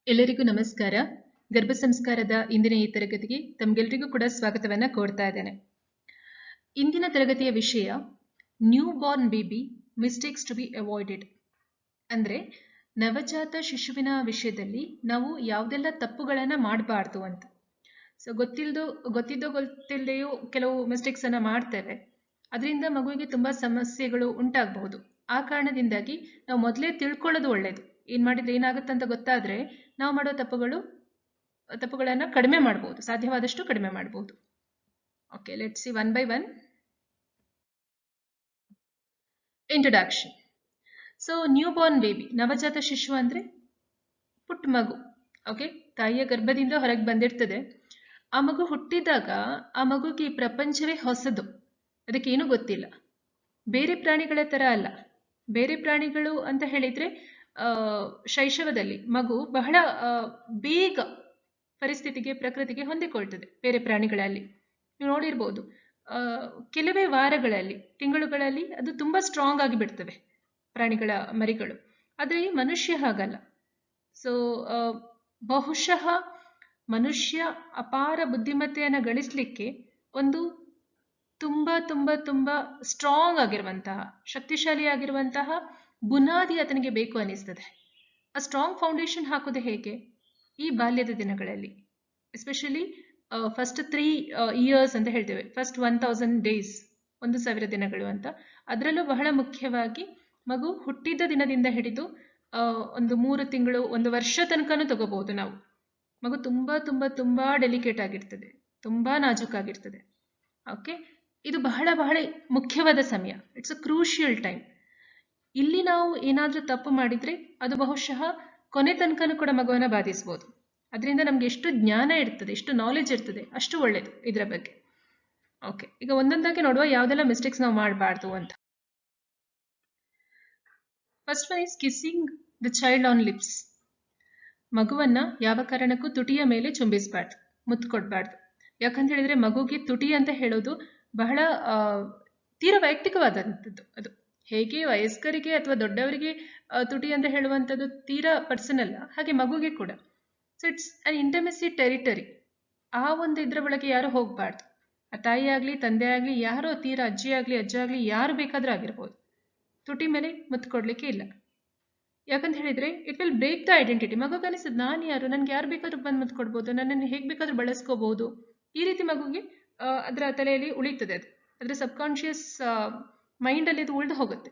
ಎಲ್ಲರಿಗೂ ನಮಸ್ಕಾರ. ಗರ್ಭ ಸಂಸ್ಕಾರದ ಇಂದಿನ ಈ ತರಗತಿಗೆ ತಮಗೆಲ್ಲರಿಗೂ ಕೂಡ ಸ್ವಾಗತವನ್ನ ಕೋರ್ತಾ ಇದ್ದೇನೆ. ಇಂದಿನ ತರಗತಿಯ ವಿಷಯ new born baby mistakes to be avoided. ಅಂದ್ರೆ ನವಜಾತ ಶಿಶುವಿನ ವಿಷಯದಲ್ಲಿ ನಾವು ಯಾವುದೆಲ್ಲ ತಪ್ಪುಗಳನ್ನ ಮಾಡಬಾರ್ದು ಅಂತ. ಸೊ ಗೊತ್ತಿದ್ದೋ ಕೆಲವು ಮಿಸ್ಟೇಕ್ಸ್ ಅನ್ನ ಮಾಡ್ತೇವೆ. ಅದರಿಂದ ಮಗುವಿಗೆ ತುಂಬಾ ಸಮಸ್ಯೆಗಳು ಉಂಟಾಗಬಹುದು. ಆ ಕಾರಣದಿಂದಾಗಿ ನಾವು ಮೊದಲೇ ತಿಳ್ಕೊಳ್ಳೋದು ಒಳ್ಳೇದು. ಏನ್ ಮಾಡಿದ್ರೆ ಏನಾಗುತ್ತೆ ಅಂತ ಗೊತ್ತಾದ್ರೆ ನಾವು ಮಾಡೋ ತಪ್ಪುಗಳನ್ನ ಕಡಿಮೆ ಮಾಡಬಹುದು, ಸಾಧ್ಯವಾದಷ್ಟು ಕಡಿಮೆ ಮಾಡಬಹುದು. Okay, let's see one by one. Introduction. So new born baby, ನವಜಾತ ಶಿಶು ಅಂದ್ರೆ ಪುಟ್ಟ ಮಗು. ಓಕೆ, ತಾಯಿಯ ಗರ್ಭದಿಂದ ಹೊರಗೆ ಬಂದಿರ್ತದೆ. ಆ ಮಗು ಹುಟ್ಟಿದಾಗ ಆ ಮಗುಗೆ ಈ ಪ್ರಪಂಚವೇ ಹೊಸದು, ಅದಕ್ಕೇನು ಗೊತ್ತಿಲ್ಲ. ಬೇರೆ ಪ್ರಾಣಿಗಳ ತರ ಅಲ್ಲ. ಬೇರೆ ಪ್ರಾಣಿಗಳು ಅಂತ ಹೇಳಿದ್ರೆ ಶೈಶವದಲ್ಲಿ ಮಗು ಬಹಳ ಬೇಗ ಪರಿಸ್ಥಿತಿಗೆ, ಪ್ರಕೃತಿಗೆ ಹೊಂದಿಕೊಳ್ತದೆ. ಬೇರೆ ಪ್ರಾಣಿಗಳಲ್ಲಿ ನೀವು ನೋಡಿರ್ಬೋದು, ಕೆಲವೇ ವಾರಗಳಲ್ಲಿ, ತಿಂಗಳುಗಳಲ್ಲಿ ಅದು ತುಂಬಾ ಸ್ಟ್ರಾಂಗ್ ಆಗಿ ಬಿಡ್ತವೆ ಪ್ರಾಣಿಗಳ ಮರಿಗಳು. ಆದರೆ ಈ ಮನುಷ್ಯ ಹಾಗಲ್ಲ. ಸೊ ಬಹುಶಃ ಮನುಷ್ಯ ಅಪಾರ ಬುದ್ಧಿಮತ್ತೆಯನ್ನು ಗಳಿಸ್ಲಿಕ್ಕೆ ಒಂದು ತುಂಬಾ ತುಂಬಾ ತುಂಬಾ ಸ್ಟ್ರಾಂಗ್ ಆಗಿರುವಂತಹ, ಶಕ್ತಿಶಾಲಿಯಾಗಿರುವಂತಹ ಬುನಾದಿ ಆತನಿಗೆ ಬೇಕು ಅನಿಸ್ತದೆ. ಆ ಸ್ಟ್ರಾಂಗ್ ಫೌಂಡೇಶನ್ ಹಾಕೋದು ಹೇಗೆ? ಈ ಬಾಲ್ಯದ ದಿನಗಳಲ್ಲಿ, ಎಸ್ಪೆಷಲಿ ಫಸ್ಟ್ 3 years ಅಂತ ಹೇಳ್ತೇವೆ, ಫಸ್ಟ್ 1000 days, 1000 ದಿನಗಳು ಅಂತ. ಅದರಲ್ಲೂ ಬಹಳ ಮುಖ್ಯವಾಗಿ ಮಗು ಹುಟ್ಟಿದ ದಿನದಿಂದ ಹಿಡಿದು ಒಂದು 3 ತಿಂಗಳು, 1 ವರ್ಷ ತನಕನೂ ತಗೋಬಹುದು ನಾವು. ಮಗು ತುಂಬಾ ತುಂಬಾ ತುಂಬಾ ಡೆಲಿಕೇಟ್ ಆಗಿರ್ತದೆ, ತುಂಬಾ ನಾಜೂಕಾಗಿರ್ತದೆ. ಓಕೆ, ಇದು ಬಹಳ ಬಹಳ ಮುಖ್ಯವಾದ ಸಮಯ. It's a crucial time. ಇಲ್ಲಿ ನಾವು ಏನಾದ್ರೂ ತಪ್ಪು ಮಾಡಿದ್ರೆ ಅದು ಬಹುಶಃ ಕೊನೆ ತನಕನೂ ಕೂಡ ಮಗುವನ್ನ ಬಾಧಿಸಬಹುದು. ಅದರಿಂದ ನಮ್ಗೆ ಎಷ್ಟು ಜ್ಞಾನ ಇರ್ತದೆ, ಎಷ್ಟು ನಾಲೆಜ್ ಇರ್ತದೆ, ಅಷ್ಟು ಒಳ್ಳೇದು ಇದರ ಬಗ್ಗೆ. ಓಕೆ, ಈಗ ಒಂದೊಂದಾಗಿ ನೋಡುವ ಯಾವ್ದೆಲ್ಲ ಮಿಸ್ಟೇಕ್ಸ್ ನಾವು ಮಾಡಬಾರ್ದು ಅಂತ. First one is kissing the child on lips. ಮಗುವನ್ನ ಯಾವ ಕಾರಣಕ್ಕೂ ತುಟಿಯ ಮೇಲೆ ಚುಂಬಿಸಬಾರ್ದು, ಮುತ್ತು ಕೊಡಬಾರ್ದು. ಯಾಕಂತ ಹೇಳಿದ್ರೆ ಮಗುಗೆ ತುಟಿ ಅಂತ ಹೇಳೋದು ಬಹಳ ತೀರಾ ವೈಯಕ್ತಿಕವಾದಂಥದ್ದು. ಅದು ಹೇಗೆ ವಯಸ್ಕರಿಗೆ ಅಥವಾ ದೊಡ್ಡವರಿಗೆ ತುಟಿ ಅಂತ ಹೇಳುವಂಥದ್ದು ತೀರಾ ಪರ್ಸನಲ್, ಹಾಗೆ ಮಗುಗೆ ಕೂಡ. So it's an intimacy territory. ಆ ಒಂದು ಇದ್ರ ಒಳಗೆ ಯಾರು ಹೋಗಬಾರ್ದು. ಆ ತಾಯಿ ಆಗ್ಲಿ, ತಂದೆ ಆಗ್ಲಿ, ಯಾರೋ ತೀರಾ ಅಜ್ಜಿ ಆಗ್ಲಿ, ಅಜ್ಜ ಆಗ್ಲಿ, ಯಾರು ಬೇಕಾದ್ರೂ ಆಗಿರ್ಬೋದು, ತುಟಿ ಮೇಲೆ ಮುತ್ತು ಕೊಡ್ಲಿಕ್ಕೆ ಇಲ್ಲ. ಯಾಕಂತ ಹೇಳಿದ್ರೆ it will break the identity. ಮಗುಗೆ ಅನಿಸ್ತದೆ, ನಾನು ಯಾರು, ನನ್ಗೆ ಯಾರು ಬೇಕಾದ್ರೂ ಬಂದು ಮುತ್ತು ಕೊಡ್ಬೋದು, ನನ್ನನ್ನು ಹೇಗೆ ಬೇಕಾದ್ರೂ ಬಳಸ್ಕೋಬಹುದು. ಈ ರೀತಿ ಮಗುಗೆ ಅದರ ತಲೆಯಲ್ಲಿ ಉಳಿತದೆ. ಅದು ಅದರ ಸಬ್ಕಾನ್ಶಿಯಸ್ ಮೈಂಡ್ ಅಲ್ಲಿ ಅದು ಉಳಿದು ಹೋಗುತ್ತೆ,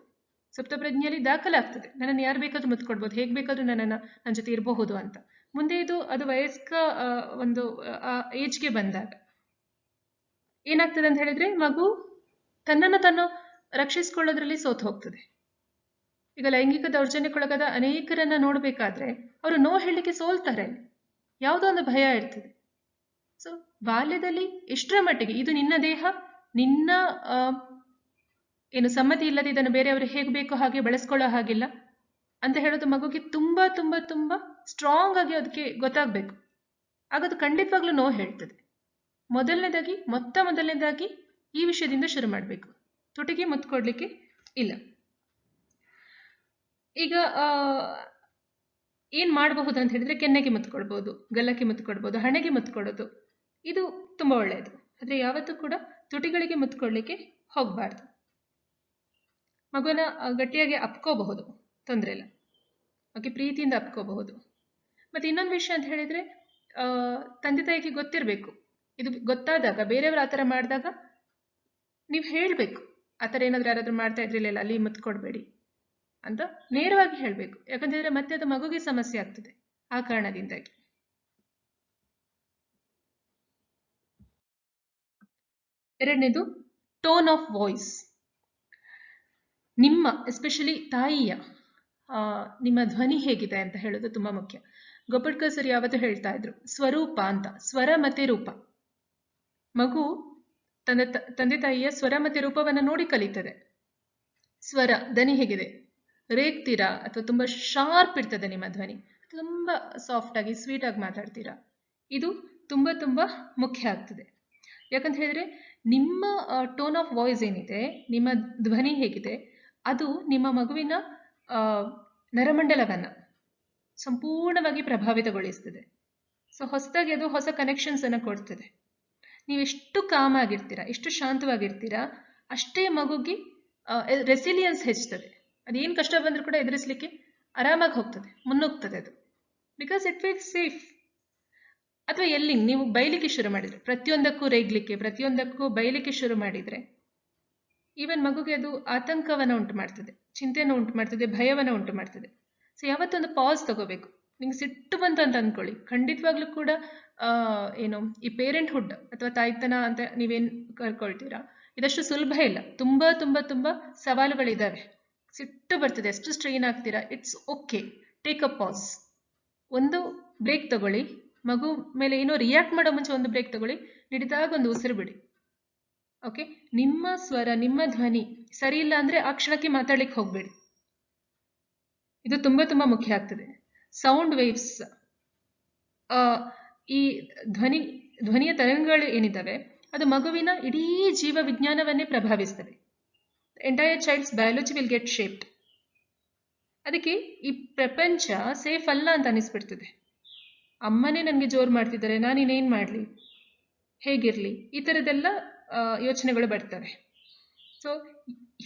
ಸಪ್ತಪ್ರಜ್ಞೆಯಲ್ಲಿ ದಾಖಲಾಗ್ತದೆ. ನನ್ನನ್ನು ಯಾರು ಬೇಕಾದ್ರೂ ಮುತ್ತು ಕೊಡ್ಬೋದು, ಹೇಗೆ ಬೇಕಾದ್ರೂ ನನ್ನ ಜೊತೆ ಇರಬಹುದು ಅಂತ. ಮುಂದೆ ಅದು ವಯಸ್ಕ ಒಂದು ಏಜ್ಗೆ ಬಂದಾಗ ಏನಾಗ್ತದೆ ಅಂತ ಹೇಳಿದ್ರೆ ಮಗು ತನ್ನನ್ನು ತಾನು ರಕ್ಷಿಸಿಕೊಳ್ಳೋದ್ರಲ್ಲಿ ಸೋತು ಹೋಗ್ತದೆ. ಈಗ ಲೈಂಗಿಕ ದೌರ್ಜನ್ಯಕ್ಕೊಳಗಾದ ಅನೇಕರನ್ನ ನೋಡ್ಬೇಕಾದ್ರೆ ಅವರು ನೋ ಹೇಳಲಿಕ್ಕೆ ಸೋಲ್ತಾರೆ. ಯಾವುದೋ ಒಂದು ಭಯ ಇರ್ತದೆ. ಸೊ ಬಾಲ್ಯದಲ್ಲಿ ಎಷ್ಟರ ಮಟ್ಟಿಗೆ ಇದು ನಿನ್ನ ದೇಹ, ನಿನ್ನ ಏನು ಸಮ್ಮತಿ ಇಲ್ಲದೆ ಇದನ್ನು ಬೇರೆಯವರು ಹೇಗೆ ಬೇಕೋ ಹಾಗೆ ಬಳಸ್ಕೊಳ್ಳೋ ಹಾಗಿಲ್ಲ ಅಂತ ಹೇಳೋದು ಮಗುಗೆ ತುಂಬಾ ತುಂಬಾ ತುಂಬಾ ಸ್ಟ್ರಾಂಗ್ ಆಗಿ ಅದಕ್ಕೆ ಗೊತ್ತಾಗಬೇಕು. ಆಗ ಖಂಡಿತವಾಗ್ಲೂ ನೋ ಹೇಳ್ತದೆ. ಮೊದಲನೇದಾಗಿ ಈ ವಿಷಯದಿಂದ ಶುರು ಮಾಡಬೇಕು. ತುಟಿಗೆ ಮುತ್ತು ಕೊಡ್ಲಿಕ್ಕೆ ಇಲ್ಲ. ಈಗ ಏನ್ ಮಾಡಬಹುದು ಅಂತ ಹೇಳಿದ್ರೆ ಕೆನ್ನೆಗೆ ಮುತ್ತು ಕೊಡ್ಬೋದು, ಗಲ್ಲಕ್ಕೆ ಮುತ್ತು ಕೊಡ್ಬೋದು, ಹಣೆಗೆ ಮುತ್ತು ಕೊಡೋದು, ಇದು ತುಂಬಾ ಒಳ್ಳೆಯದು. ಆದ್ರೆ ಯಾವತ್ತೂ ಕೂಡ ತುಟಿಗಳಿಗೆ ಮುತ್ತು ಕೊಡ್ಲಿಕ್ಕೆ ಹೋಗಬಾರ್ದು. ಮಗುವನ್ನ ಗಟ್ಟಿಯಾಗಿ ಅಪ್ಕೋಬಹುದು, ತೊಂದರೆ ಇಲ್ಲ. ಓಕೆ, ಪ್ರೀತಿಯಿಂದ ಅಪ್ಕೋಬಹುದು. ಮತ್ತೆ ಇನ್ನೊಂದು ವಿಷಯ ಅಂತ ಹೇಳಿದ್ರೆ ತಂದೆ ತಾಯಿಗೆ ಗೊತ್ತಿರಬೇಕು. ಇದು ಗೊತ್ತಾದಾಗ, ಬೇರೆಯವರು ಆತರ ಮಾಡಿದಾಗ ನೀವು ಹೇಳ್ಬೇಕು, ಆತರ ಏನಾದ್ರೂ ಯಾರಾದ್ರೂ ಮಾಡ್ತಾ ಇದ್ರಿಲ್ಲ, ಅಲ್ಲಿ ಮುತ್ತು ಕೊಡ್ಬೇಡಿ ಅಂತ ನೇರವಾಗಿ ಹೇಳ್ಬೇಕು. ಯಾಕಂತಂದ್ರೆ ಮತ್ತೆ ಅದು ಮಗುಗೆ ಸಮಸ್ಯೆ ಆಗ್ತದೆ ಆ ಕಾರಣದಿಂದಾಗಿ. ಎರಡನೇದು ಟೋನ್ ಆಫ್ ವಾಯ್ಸ್. ನಿಮ್ಮ ಎಸ್ಪೆಷಲಿ ತಾಯಿಯ ನಿಮ್ಮ ಧ್ವನಿ ಹೇಗಿದೆ ಅಂತ ಹೇಳೋದು ತುಂಬಾ ಮುಖ್ಯ. ಗೋಪಟ್ಕರ್ ಸರ್ ಯಾವತ್ತೂ ಹೇಳ್ತಾ ಇದ್ರು ಸ್ವರೂಪ ಅಂತ, ಸ್ವರ ಮತ್ತೆ ರೂಪ. ಮಗು ತಂದೆ ತಾಯಿಯ ಸ್ವರ ಮತ್ತೆ ರೂಪವನ್ನ ನೋಡಿ ಕಲಿತದೆ. ಸ್ವರ, ಧ್ವನಿ ಹೇಗಿದೆ, ರೇಗ್ತೀರಾ ಅಥವಾ ತುಂಬಾ ಶಾರ್ಪ್ ಇರ್ತದೆ ನಿಮ್ಮ ಧ್ವನಿ, ತುಂಬಾ ಸಾಫ್ಟ್ ಆಗಿ ಸ್ವೀಟ್ ಆಗಿ ಮಾತಾಡ್ತೀರಾ, ಇದು ತುಂಬಾ ತುಂಬಾ ಮುಖ್ಯ ಆಗ್ತದೆ. ಯಾಕಂತ ಹೇಳಿದ್ರೆ ನಿಮ್ಮ ಟೋನ್ ಆಫ್ ವಾಯ್ಸ್ ಏನಿದೆ, ನಿಮ್ಮ ಧ್ವನಿ ಹೇಗಿದೆ, ಅದು ನಿಮ್ಮ ಮಗುವಿನ ನರಮಂಡಲವನ್ನ ಸಂಪೂರ್ಣವಾಗಿ ಪ್ರಭಾವಿತಗೊಳಿಸ್ತದೆ. ಸೊ ಹೊಸದಾಗಿ ಅದು ಹೊಸ ಕನೆಕ್ಷನ್ಸ್ ಅನ್ನು ಕೊಡ್ತದೆ. ನೀವು ಎಷ್ಟು ಕಾಮ್ ಆಗಿರ್ತೀರಾ, ಎಷ್ಟು ಶಾಂತವಾಗಿರ್ತೀರಾ, ಅಷ್ಟೇ ಮಗುಗೆ ರೆಸಿಲಿಯನ್ಸ್ ಹೆಚ್ಚುತ್ತದೆ. ಅದೇನು ಕಷ್ಟ ಬಂದರೂ ಕೂಡ ಎದುರಿಸಲಿಕ್ಕೆ ಆರಾಮಾಗಿ ಹೋಗ್ತದೆ, ಮುನ್ನುಗ್ತದೆ ಅದು. Because it feels safe. ಅಥವಾ ಎಲ್ಲಿ ನೀವು ಬೈಲಿಕ್ಕೆ ಶುರು ಮಾಡಿದ್ರೆ, ಪ್ರತಿಯೊಂದಕ್ಕೂ ರೇಗ್ಲಿಕ್ಕೆ, ಪ್ರತಿಯೊಂದಕ್ಕೂ ಬೈಲಿಕ್ಕೆ ಶುರು ಮಾಡಿದ್ರೆ, ಈವನ್ ಮಗುಗೆ ಅದು ಆತಂಕವನ್ನು ಉಂಟು ಮಾಡ್ತದೆ, ಚಿಂತೆಯನ್ನು ಉಂಟು ಮಾಡ್ತದೆ, ಭಯವನ್ನು ಉಂಟು ಮಾಡ್ತದೆ. ಸೊ ಯಾವತ್ತೊಂದು ಪಾಸ್ ತಗೋಬೇಕು. ನಿಮ್ಗೆ ಸಿಟ್ಟು ಬಂತು ಅಂತ ಅಂದ್ಕೊಳ್ಳಿ, ಖಂಡಿತವಾಗ್ಲೂ ಕೂಡ ಏನು ಈ ಪೇರೆಂಟ್ಹುಡ್ ಅಥವಾ ತಾಯ್ತನ ಅಂತ ನೀವೇನು ಕರ್ಕೊಳ್ತೀರಾ, ಇದಷ್ಟು ಸುಲಭ ಇಲ್ಲ. ತುಂಬಾ ತುಂಬಾ ತುಂಬಾ ಸವಾಲುಗಳಿದ್ದಾವೆ. ಸಿಟ್ಟು ಬರ್ತದೆ, ಎಷ್ಟು ಸ್ಟ್ರೈನ್ ಆಗ್ತೀರಾ, it's okay, take a pass. ಒಂದು ಬ್ರೇಕ್ ತಗೊಳ್ಳಿ. ಮಗು ಮೇಲೆ ಏನೋ ರಿಯಾಕ್ಟ್ ಮಾಡೋ ಮುಂಚೆ ಒಂದು ಬ್ರೇಕ್ ತಗೊಳ್ಳಿ, ನಿಡಿದಾಗ ಒಂದು ಉಸಿರು ಬಿಡಿ. ಓಕೆ, ನಿಮ್ಮ ಸ್ವರ, ನಿಮ್ಮ ಧ್ವನಿ ಸರಿ ಇಲ್ಲ ಅಂದ್ರೆ ಆ ಕ್ಷಣಕ್ಕೆ ಮಾತಾಡ್ಲಿಕ್ಕೆ ಹೋಗ್ಬೇಡಿ. ಇದು ತುಂಬಾ ತುಂಬಾ ಮುಖ್ಯ ಆಗ್ತದೆ. ಸೌಂಡ್ ವೇವ್ಸ್, ಈ ಧ್ವನಿಯ ತರಂಗಗಳು ಏನಿದ್ದಾವೆ ಅದು ಮಗುವಿನ ಇಡೀ ಜೀವ ವಿಜ್ಞಾನವನ್ನೇ ಪ್ರಭಾವಿಸ್ತವೆ. Entire child's biology will get shaped. ಅದಕ್ಕೆ ಈ ಪ್ರಪಂಚ ಸೇಫ್ ಅಲ್ಲ ಅಂತ ಅನಿಸ್ಬಿಡ್ತದೆ. ಅಮ್ಮನೇ ನನಗೆ ಜೋರು ಮಾಡ್ತಿದ್ದಾರೆ, ನಾನಿನ್ನೇನು ಮಾಡಲಿ, ಹೇಗಿರಲಿ, ಈ ಥರದ್ದೆಲ್ಲ ಯೋಚನೆಗಳು ಬರ್ತವೆ. ಸೊ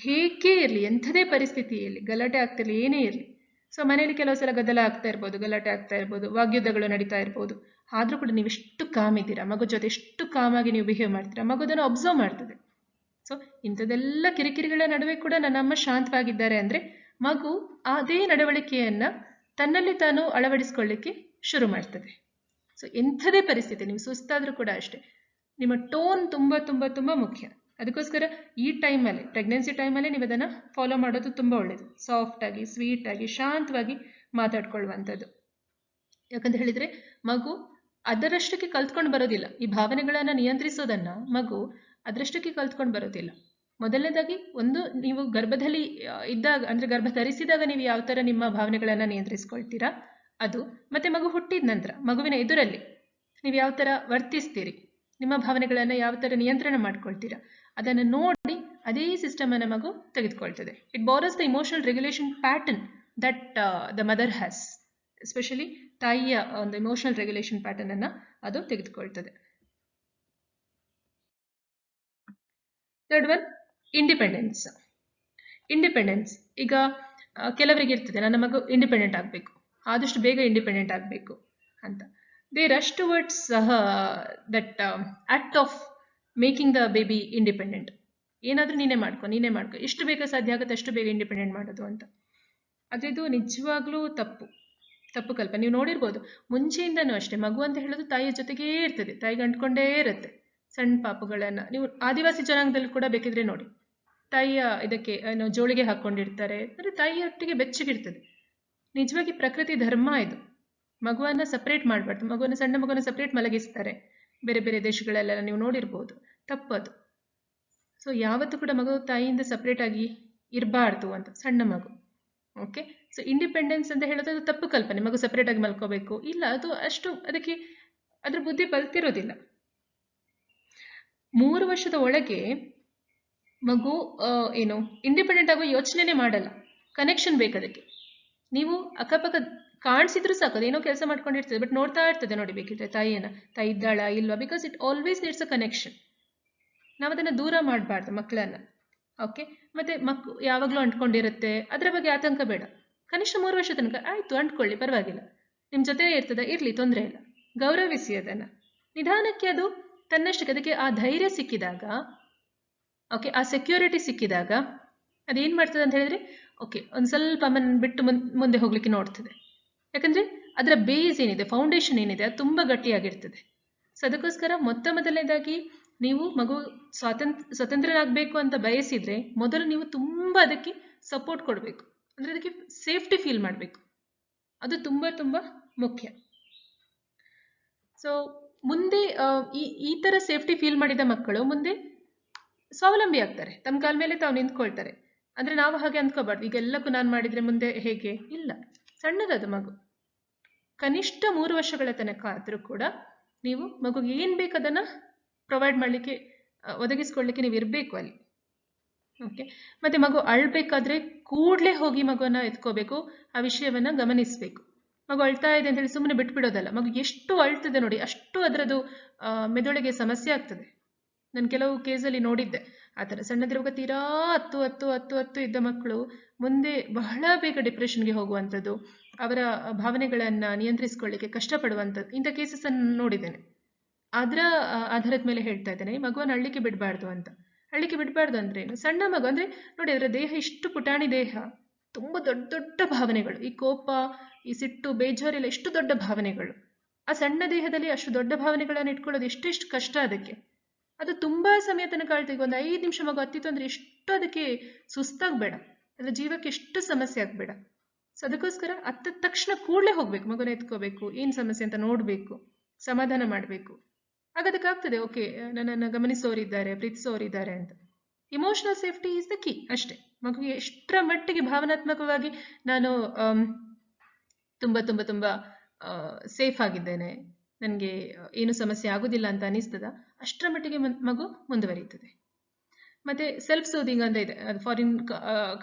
ಹೇಗೆ ಇರಲಿ, ಎಂಥದೇ ಪರಿಸ್ಥಿತಿ ಇರಲಿ, ಗಲಾಟೆ ಆಗ್ತಿರಲಿ, ಏನೇ ಇರಲಿ, ಸೊ ಮನೇಲಿ ಕೆಲವು ಸಲ ಗದ್ದಲ ಆಗ್ತಾ ಇರ್ಬೋದು, ಗಲಾಟೆ ಆಗ್ತಾ ಇರ್ಬೋದು, ವಾಗ್ಯುದ್ಧಗಳು ನಡೀತಾ ಇರ್ಬೋದು. ಆದರೂ ಕೂಡ ನೀವು ಎಷ್ಟು ಕಾಮ್ ಇದ್ದೀರಾ, ಮಗು ಜೊತೆ ಎಷ್ಟು ಕಾಮಾಗಿ ನೀವು ಬಿಹೇವ್ ಮಾಡ್ತೀರಾ, ಮಗು ಅದನ್ನು ಅಬ್ಸರ್ವ್ ಮಾಡ್ತದೆ. ಸೊ ಇಂಥದ್ದೆಲ್ಲ ಕಿರಿಕಿರಿಗಳ ನಡುವೆ ಕೂಡ ನನ್ನ ಅಮ್ಮ ಶಾಂತವಾಗಿದ್ದಾರೆ ಅಂದರೆ ಮಗು ಅದೇ ನಡವಳಿಕೆಯನ್ನು ತನ್ನಲ್ಲಿ ತಾನು ಅಳವಡಿಸ್ಕೊಳ್ಳಿಕ್ಕೆ ಶುರು ಮಾಡ್ತದೆ. ಸೊ ಎಂಥದೇ ಪರಿಸ್ಥಿತಿ, ನೀವು ಸುಸ್ತಾದರೂ ಕೂಡ ಅಷ್ಟೇ, ನಿಮ್ಮ ಟೋನ್ ತುಂಬ ತುಂಬ ತುಂಬ ಮುಖ್ಯ. ಅದಕ್ಕೋಸ್ಕರ ಈ ಟೈಮಲ್ಲಿ, ಪ್ರೆಗ್ನೆನ್ಸಿ ಟೈಮಲ್ಲಿ ನೀವು ಅದನ್ನು ಫಾಲೋ ಮಾಡೋದು ತುಂಬ ಒಳ್ಳೆಯದು. ಸಾಫ್ಟಾಗಿ, ಸ್ವೀಟಾಗಿ, ಶಾಂತವಾಗಿ ಮಾತಾಡ್ಕೊಳ್ಳುವಂಥದ್ದು. ಯಾಕಂತ ಹೇಳಿದರೆ ಮಗು ಅದರಷ್ಟಕ್ಕೆ ಕಲ್ತ್ಕೊಂಡು ಬರೋದಿಲ್ಲ. ಈ ಭಾವನೆಗಳನ್ನು ನಿಯಂತ್ರಿಸೋದನ್ನು ಮಗು ಅದರಷ್ಟಕ್ಕೆ ಕಲ್ತ್ಕೊಂಡು ಬರೋದಿಲ್ಲ. ಮೊದಲನೇದಾಗಿ ಒಂದು, ನೀವು ಗರ್ಭದಲ್ಲಿ ಇದ್ದಾಗ, ಅಂದರೆ ಗರ್ಭ ಧರಿಸಿದಾಗ ನೀವು ಯಾವ ಥರ ನಿಮ್ಮ ಭಾವನೆಗಳನ್ನು ನಿಯಂತ್ರಿಸ್ಕೊಳ್ತೀರಾ ಅದು, ಮತ್ತು ಮಗು ಹುಟ್ಟಿದ ನಂತರ ಮಗುವಿನ ಎದುರಲ್ಲಿ ನೀವು ಯಾವ ಥರ ವರ್ತಿಸ್ತೀರಿ, ನಿಮ್ಮ ಭಾವನೆಗಳನ್ನು ಯಾವ ಥರ ನಿಯಂತ್ರಣ ಮಾಡ್ಕೊಳ್ತೀರಾ, ಅದನ್ನು ನೋಡಿ ಅದೇ ಸಿಸ್ಟಮನ್ನು ಮಗು ತೆಗೆದುಕೊಳ್ತದೆ. It borrows the emotional regulation pattern that the mother has. Especially ತಾಯಿಯ ಒಂದು ಇಮೋಷನಲ್ ರೆಗ್ಯುಲೇಷನ್ ಪ್ಯಾಟರ್ನ್ ಅನ್ನು ಅದು ತೆಗೆದುಕೊಳ್ತದೆ. Third one, independence. ಇಂಡಿಪೆಂಡೆನ್ಸ್ ಈಗ ಕೆಲವರಿಗೆ ಇರ್ತದೆ, ನನ್ನ ಮಗು ಇಂಡಿಪೆಂಡೆಂಟ್ ಆಗಬೇಕು, ಆದಷ್ಟು ಬೇಗ ಇಂಡಿಪೆಂಡೆಂಟ್ ಆಗಬೇಕು ಅಂತ. They rush towards that act of making the baby independent. ಏನಾದರೂ ನೀನೇ ಮಾಡ್ಕೊ, ಎಷ್ಟು ಬೇಗ ಸಾಧ್ಯ ಆಗುತ್ತೆ ಅಷ್ಟು ಬೇಗ ಇಂಡಿಪೆಂಡೆಂಟ್ ಮಾಡೋದು ಅಂತ. ಆದರೆ ಇದು ನಿಜವಾಗ್ಲೂ ತಪ್ಪು ಕಲ್ಪನೆ. ನೀವು ನೋಡಿರ್ಬೋದು, ಮುಂಚೆಯಿಂದನೂ ಅಷ್ಟೇ ಮಗು ಅಂತ ಹೇಳೋದು ತಾಯಿಯ ಜೊತೆಗೇ ಇರ್ತದೆ, ತಾಯಿಗೆ ಅಂಟ್ಕೊಂಡೇ ಇರುತ್ತೆ. ಸಣ್ಣ ಪಾಪುಗಳನ್ನು ನೀವು ಆದಿವಾಸಿ ಜನಾಂಗದಲ್ಲಿ ಕೂಡ ಬೇಕಿದ್ರೆ ನೋಡಿ, ತಾಯಿಯ ಇದಕ್ಕೆ ಜೋಳಿಗೆ ಹಾಕ್ಕೊಂಡಿರ್ತಾರೆ, ಅಂದರೆ ತಾಯಿಯೊಟ್ಟಿಗೆ ಬೆಚ್ಚಗಿರ್ತದೆ. ನಿಜವಾಗಿ ಪ್ರಕೃತಿ ಧರ್ಮ ಇದು. ಮಗುವನ್ನು ಸಪ್ರೇಟ್ ಮಾಡಬಾರ್ದು. ಸಣ್ಣ ಮಗುವನ್ನು ಸಪ್ರೇಟ್ ಮಲಗಿಸ್ತಾರೆ ಬೇರೆ ಬೇರೆ ದೇಶಗಳೆಲ್ಲ, ನೀವು ನೋಡಿರ್ಬೋದು. ತಪ್ಪದು. ಸೊ ಯಾವತ್ತೂ ಕೂಡ ಮಗು ತಾಯಿಯಿಂದ ಸಪ್ರೇಟ್ ಆಗಿ ಇರಬಾರ್ದು ಅಂತ, ಸಣ್ಣ ಮಗು. ಓಕೆ, ಸೊ ಇಂಡಿಪೆಂಡೆನ್ಸ್ ಅಂತ ಹೇಳೋದು ಅದು ತಪ್ಪು ಕಲ್ಪನೆ. ಮಗು ಸಪ್ರೇಟ್ ಆಗಿ ಮಲ್ಕೋಬೇಕು, ಇಲ್ಲ, ಅದು ಅಷ್ಟು ಅದಕ್ಕೆ ಅದ್ರ ಬುದ್ಧಿ ಬಲ್ತಿರೋದಿಲ್ಲ. 3 ವರ್ಷದ ಒಳಗೆ ಮಗು ಇಂಡಿಪೆಂಡೆಂಟ್ ಆಗೋ ಯೋಚನೆನೇ ಮಾಡಲ್ಲ. ಕನೆಕ್ಷನ್ ಬೇಕದಕ್ಕೆ. ನೀವು ಅಕ್ಕಪಕ್ಕ ಕಾಣಿಸಿದ್ರು ಸಾಕು, ಅದೇನೋ ಕೆಲಸ ಮಾಡ್ಕೊಂಡಿರ್ತದೆ, ಬಟ್ ನೋಡ್ತಾ ಇರ್ತದೆ ನೋಡಿ ಬೇಕಿದ್ರೆ ತಾಯಿಯನ್ನ, ತಾಯಿ ಇದ್ದಾಳ ಇಲ್ವಾ, because it always needs a connection. ನಾವು ಅದನ್ನು ದೂರ ಮಾಡಬಾರ್ದು ಮಕ್ಕಳನ್ನ. ಓಕೆ, ಮತ್ತೆ ಯಾವಾಗಲೂ ಅಂಟ್ಕೊಂಡಿರುತ್ತೆ, ಅದರ ಬಗ್ಗೆ ಆತಂಕ ಬೇಡ. ಕನಿಷ್ಠ 3 ವರ್ಷ ತನಕ ಆಯಿತು, ಅಂಟ್ಕೊಳ್ಳಿ, ಪರವಾಗಿಲ್ಲ, ನಿಮ್ಮ ಜೊತೆ ಇರ್ತದೆ, ಇರಲಿ, ತೊಂದರೆ ಇಲ್ಲ. ಗೌರವಿಸಿ ಅದನ್ನು. ನಿಧಾನಕ್ಕೆ ಅದು ತನ್ನಷ್ಟಕ್ಕೆ ಅದಕ್ಕೆ ಆ ಧೈರ್ಯ ಸಿಕ್ಕಿದಾಗ, ಓಕೆ, ಆ ಸೆಕ್ಯೂರಿಟಿ ಸಿಕ್ಕಿದಾಗ ಅದೇನು ಮಾಡ್ತದೆ ಅಂತ ಹೇಳಿದ್ರೆ, ಓಕೆ, ಒಂದು ಸ್ವಲ್ಪ ಅಮ್ಮನ ಬಿಟ್ಟು ಮುಂದೆ ಹೋಗ್ಲಿಕ್ಕೆ ನೋಡ್ತದೆ. ಯಾಕಂದರೆ ಅದರ ಬೇಸ್ ಏನಿದೆ, ಫೌಂಡೇಶನ್ ಏನಿದೆ, ಅದು ತುಂಬ ಗಟ್ಟಿಯಾಗಿರ್ತದೆ. ಸೊ ಅದಕ್ಕೋಸ್ಕರ ಮೊದಲನೇದಾಗಿ ನೀವು ಮಗು ಸ್ವತಂತ್ರನಾಗಬೇಕು ಅಂತ ಬಯಸಿದರೆ ಮೊದಲು ನೀವು ತುಂಬ ಅದಕ್ಕೆ ಸಪೋರ್ಟ್ ಕೊಡಬೇಕು. ಅಂದರೆ ಅದಕ್ಕೆ ಸೇಫ್ಟಿ ಫೀಲ್ ಮಾಡಬೇಕು. ಅದು ತುಂಬ ತುಂಬ ಮುಖ್ಯ. ಸೊ ಮುಂದೆ ಈ ಥರ ಸೇಫ್ಟಿ ಫೀಲ್ ಮಾಡಿದ ಮಕ್ಕಳು ಮುಂದೆ ಸ್ವಾವಲಂಬಿ ಆಗ್ತಾರೆ, ತಮ್ಮ ಕಾಲ ಮೇಲೆ ತಾವು ನಿಂತ್ಕೊಳ್ತಾರೆ. ಅಂದರೆ ನಾವು ಹಾಗೆ ಅಂದ್ಕೋಬಾರ್ದು, ಈಗ ಎಲ್ಲಕ್ಕೂ ನಾನು ಮಾಡಿದರೆ ಮುಂದೆ ಹೇಗೆ, ಇಲ್ಲ. ಸಣ್ಣದದು ಮಗು, ಕನಿಷ್ಠ 3 ವರ್ಷಗಳ ತನಕ ಆದರೂ ಕೂಡ ನೀವು ಮಗುಗೆ ಏನು ಬೇಕು ಅದನ್ನು ಪ್ರೊವೈಡ್ ಮಾಡಲಿಕ್ಕೆ, ಒದಗಿಸ್ಕೊಳ್ಳಿಕ್ಕೆ ನೀವು ಇರಬೇಕು ಅಲ್ಲಿ. ಓಕೆ, ಮತ್ತು ಮಗು ಅಳಬೇಕಾದ್ರೆ ಕೂಡಲೇ ಹೋಗಿ ಮಗುವನ್ನು ಎತ್ಕೋಬೇಕು, ಆ ವಿಷಯವನ್ನು ಗಮನಿಸಬೇಕು. ಮಗು ಅಳ್ತಾ ಇದೆ ಅಂತ ಹೇಳಿ ಸುಮ್ಮನೆ ಬಿಟ್ಬಿಡೋದಲ್ಲ. ಮಗು ಎಷ್ಟು ಅಳ್ತದೆ ನೋಡಿ, ಅಷ್ಟು ಅದರದ್ದು ಮೆದುಳಿಗೆ ಸಮಸ್ಯೆ ಆಗ್ತದೆ. ನಾನು ಕೆಲವು ಕೇಸಲ್ಲಿ ನೋಡಿದ್ದೆ ಆ ಥರ. ಸಣ್ಣದಿರುವಾಗ ತೀರಾ ಹತ್ತು ಇದ್ದ ಮಕ್ಕಳು ಮುಂದೆ ಬಹಳ ಬೇಗ ಡಿಪ್ರೆಷನ್ಗೆ ಹೋಗುವಂಥದ್ದು, ಅವರ ಭಾವನೆಗಳನ್ನು ನಿಯಂತ್ರಿಸ್ಕೊಳ್ಳಿಕ್ಕೆ ಕಷ್ಟಪಡುವಂಥದ್ದು, ಇಂಥ ಕೇಸಸ್ ಅನ್ನು ನೋಡಿದ್ದೇನೆ. ಅದರ ಆಧಾರದ ಮೇಲೆ ಹೇಳ್ತಾ ಇದ್ದೇನೆ, ಮಗುವನ್ನು ಅಳ್ಳಿಕ್ಕೆ ಬಿಡಬಾರ್ದು ಅಂತ. ಅಳ್ಳಿಕ್ಕೆ ಬಿಡಬಾರ್ದು ಅಂದ್ರೆ ಏನು? ಸಣ್ಣ ಮಗು ಅಂದ್ರೆ ನೋಡಿ, ಅದರ ದೇಹ ಇಷ್ಟು ಪುಟಾಣಿ ದೇಹ, ತುಂಬ ದೊಡ್ಡ ದೊಡ್ಡ ಭಾವನೆಗಳು, ಈ ಕೋಪ, ಈ ಸಿಟ್ಟು, ಬೇಜಾರೆಲ್ಲ ಎಷ್ಟು ದೊಡ್ಡ ಭಾವನೆಗಳು. ಆ ಸಣ್ಣ ದೇಹದಲ್ಲಿ ಅಷ್ಟು ದೊಡ್ಡ ಭಾವನೆಗಳನ್ನು ಇಟ್ಕೊಳ್ಳೋದು ಎಷ್ಟೆಷ್ಟು ಕಷ್ಟ ಅದಕ್ಕೆ. ಅದು ತುಂಬಾ ಸಮಯ ತನಕ ಅಳ್ತೀವಿ. ಒಂದು 5 ನಿಮಿಷ ಮಗು ಹತ್ತಿತ್ತು ಅಂದ್ರೆ ಎಷ್ಟು ಅದಕ್ಕೆ ಸುಸ್ತಾಗಬೇಡ, ಅದರ ಜೀವಕ್ಕೆ ಎಷ್ಟು ಸಮಸ್ಯೆ ಆಗ್ಬೇಡ. ಸೊ ಅದಕ್ಕೋಸ್ಕರ ಹತ್ತಿದ ತಕ್ಷಣ ಕೂಡಲೇ ಹೋಗ್ಬೇಕು, ಮಗುನ ಎತ್ಕೋಬೇಕು, ಏನ್ ಸಮಸ್ಯೆ ಅಂತ ನೋಡ್ಬೇಕು, ಸಮಾಧಾನ ಮಾಡಬೇಕು. ಆಗ ಅದಕ್ಕಾಗ್ತದೆ, ಓಕೆ ನನ್ನನ್ನು ಗಮನಿಸೋರಿದ್ದಾರೆ, ಪ್ರೀತಿಸೋರಿದ್ದಾರೆ ಅಂತ. Emotional safety is the key ಅಷ್ಟೇ. ಮಗುಗೆ ಎಷ್ಟರ ಮಟ್ಟಿಗೆ ಭಾವನಾತ್ಮಕವಾಗಿ ನಾನು ತುಂಬ ತುಂಬ ತುಂಬ ಸೇಫ್ ಆಗಿದ್ದೇನೆ, ನನಗೆ ಏನು ಸಮಸ್ಯೆ ಆಗೋದಿಲ್ಲ ಅಂತ ಅನಿಸ್ತದ, ಅಷ್ಟರ ಮಟ್ಟಿಗೆ ಮಗು ಮುಂದುವರಿಯುತ್ತದೆ. ಮತ್ತೆ ಸೆಲ್ಫ್ ಸೂದಿಂಗ್ ಅಂತ ಇದೆ, ಅದು ಫಾರಿನ್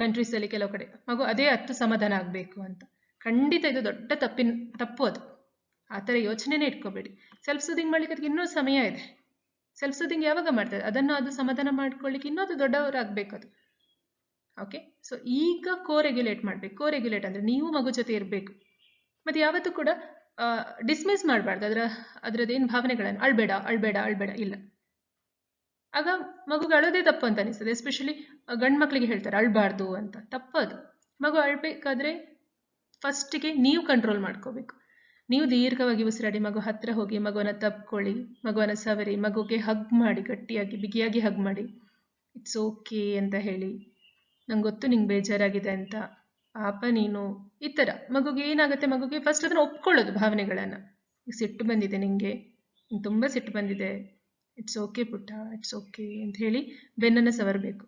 ಕಂಟ್ರೀಸಲ್ಲಿ ಕೆಲವು ಕಡೆ ಮಗು ಅದೇ ಸಮಾಧಾನ ಆಗಬೇಕು ಅಂತ. ಖಂಡಿತ ಇದು ದೊಡ್ಡ ತಪ್ಪು ಅದು. ಆ ಥರ ಯೋಚನೆನೇ ಇಟ್ಕೋಬೇಡಿ. ಸೆಲ್ಫ್ ಸೂದಿಂಗ್ ಮಾಡ್ಲಿಕ್ಕೆ ಅದಕ್ಕೆ ಇನ್ನೂ ಸಮಯ ಇದೆ. ಸೆಲ್ಫ್ ಸೂದಿಂಗ್ ಯಾವಾಗ ಮಾಡ್ತದೆ, ಅದು ಸಮಾಧಾನ ಮಾಡ್ಕೊಳ್ಳಿಕ್ಕೆ ಇನ್ನೂ ಅದು ದೊಡ್ಡವರಾಗಬೇಕು ಅದು. ಓಕೆ, ಸೊ ಈಗ ರೆಗ್ಯುಲೇಟ್ ಮಾಡಬೇಕು. ರೆಗ್ಯುಲೇಟ್ ಅಂದರೆ ನೀವು ಮಗು ಜೊತೆ ಇರಬೇಕು. ಮತ್ತು ಯಾವತ್ತೂ ಕೂಡ ಡಿಸ್ಮಿಸ್ ಮಾಡಬಾರ್ದು ಅದರದ್ದೇನು ಭಾವನೆಗಳನ್ನು. ಅಳ್ಬೇಡ ಇಲ್ಲ. ಆಗ ಮಗುಗೆ ಅಳೋದೇ ತಪ್ಪು ಅಂತ ಅನಿಸ್ತದೆ. ಎಸ್ಪೆಷಲಿ ಗಂಡು ಮಕ್ಕಳಿಗೆ ಹೇಳ್ತಾರೆ ಅಳ್ಬಾರ್ದು ಅಂತ. ತಪ್ಪದು. ಮಗು ಅಳ್ಬೇಕಾದ್ರೆ ಫಸ್ಟಿಗೆ ನೀವು ಕಂಟ್ರೋಲ್ ಮಾಡ್ಕೋಬೇಕು. ನೀವು ದೀರ್ಘವಾಗಿ ಉಸಿರಾಡಿ ಮಗು ಹತ್ರ ಹೋಗಿ ಮಗುವನ್ನು ತಪ್ಕೊಳ್ಳಿ, ಮಗುವನ್ನು ಸವರಿ, ಮಗುಗೆ ಹಗ್ ಮಾಡಿ, ಗಟ್ಟಿಯಾಗಿ ಬಿಗಿಯಾಗಿ ಹಗ್ ಮಾಡಿ, ಇಟ್ಸ್ ಓಕೆ ಅಂತ ಹೇಳಿ, ನಂಗೆ ಗೊತ್ತು ನಿಂಗೆ ಬೇಜಾರಾಗಿದೆ ಅಂತ, ಪಾಪ ನೀನು, ಈ ಥರ. ಮಗುಗೆ ಏನಾಗುತ್ತೆ, ಮಗುಗೆ ಫಸ್ಟ್ ಅದನ್ನು ಒಪ್ಕೊಳ್ಳೋದು ಭಾವನೆಗಳನ್ನು. ಸಿಟ್ಟು ಬಂದಿದೆ ನಿಂಗೆ ತುಂಬ ಸಿಟ್ಟು ಬಂದಿದೆ, ಇಟ್ಸ್ ಓಕೆ ಪುಟ್ಟ, ಇಟ್ಸ್ ಓಕೆ ಅಂತ ಹೇಳಿ ಬೆನ್ನನ್ನು ಸವರಬೇಕು.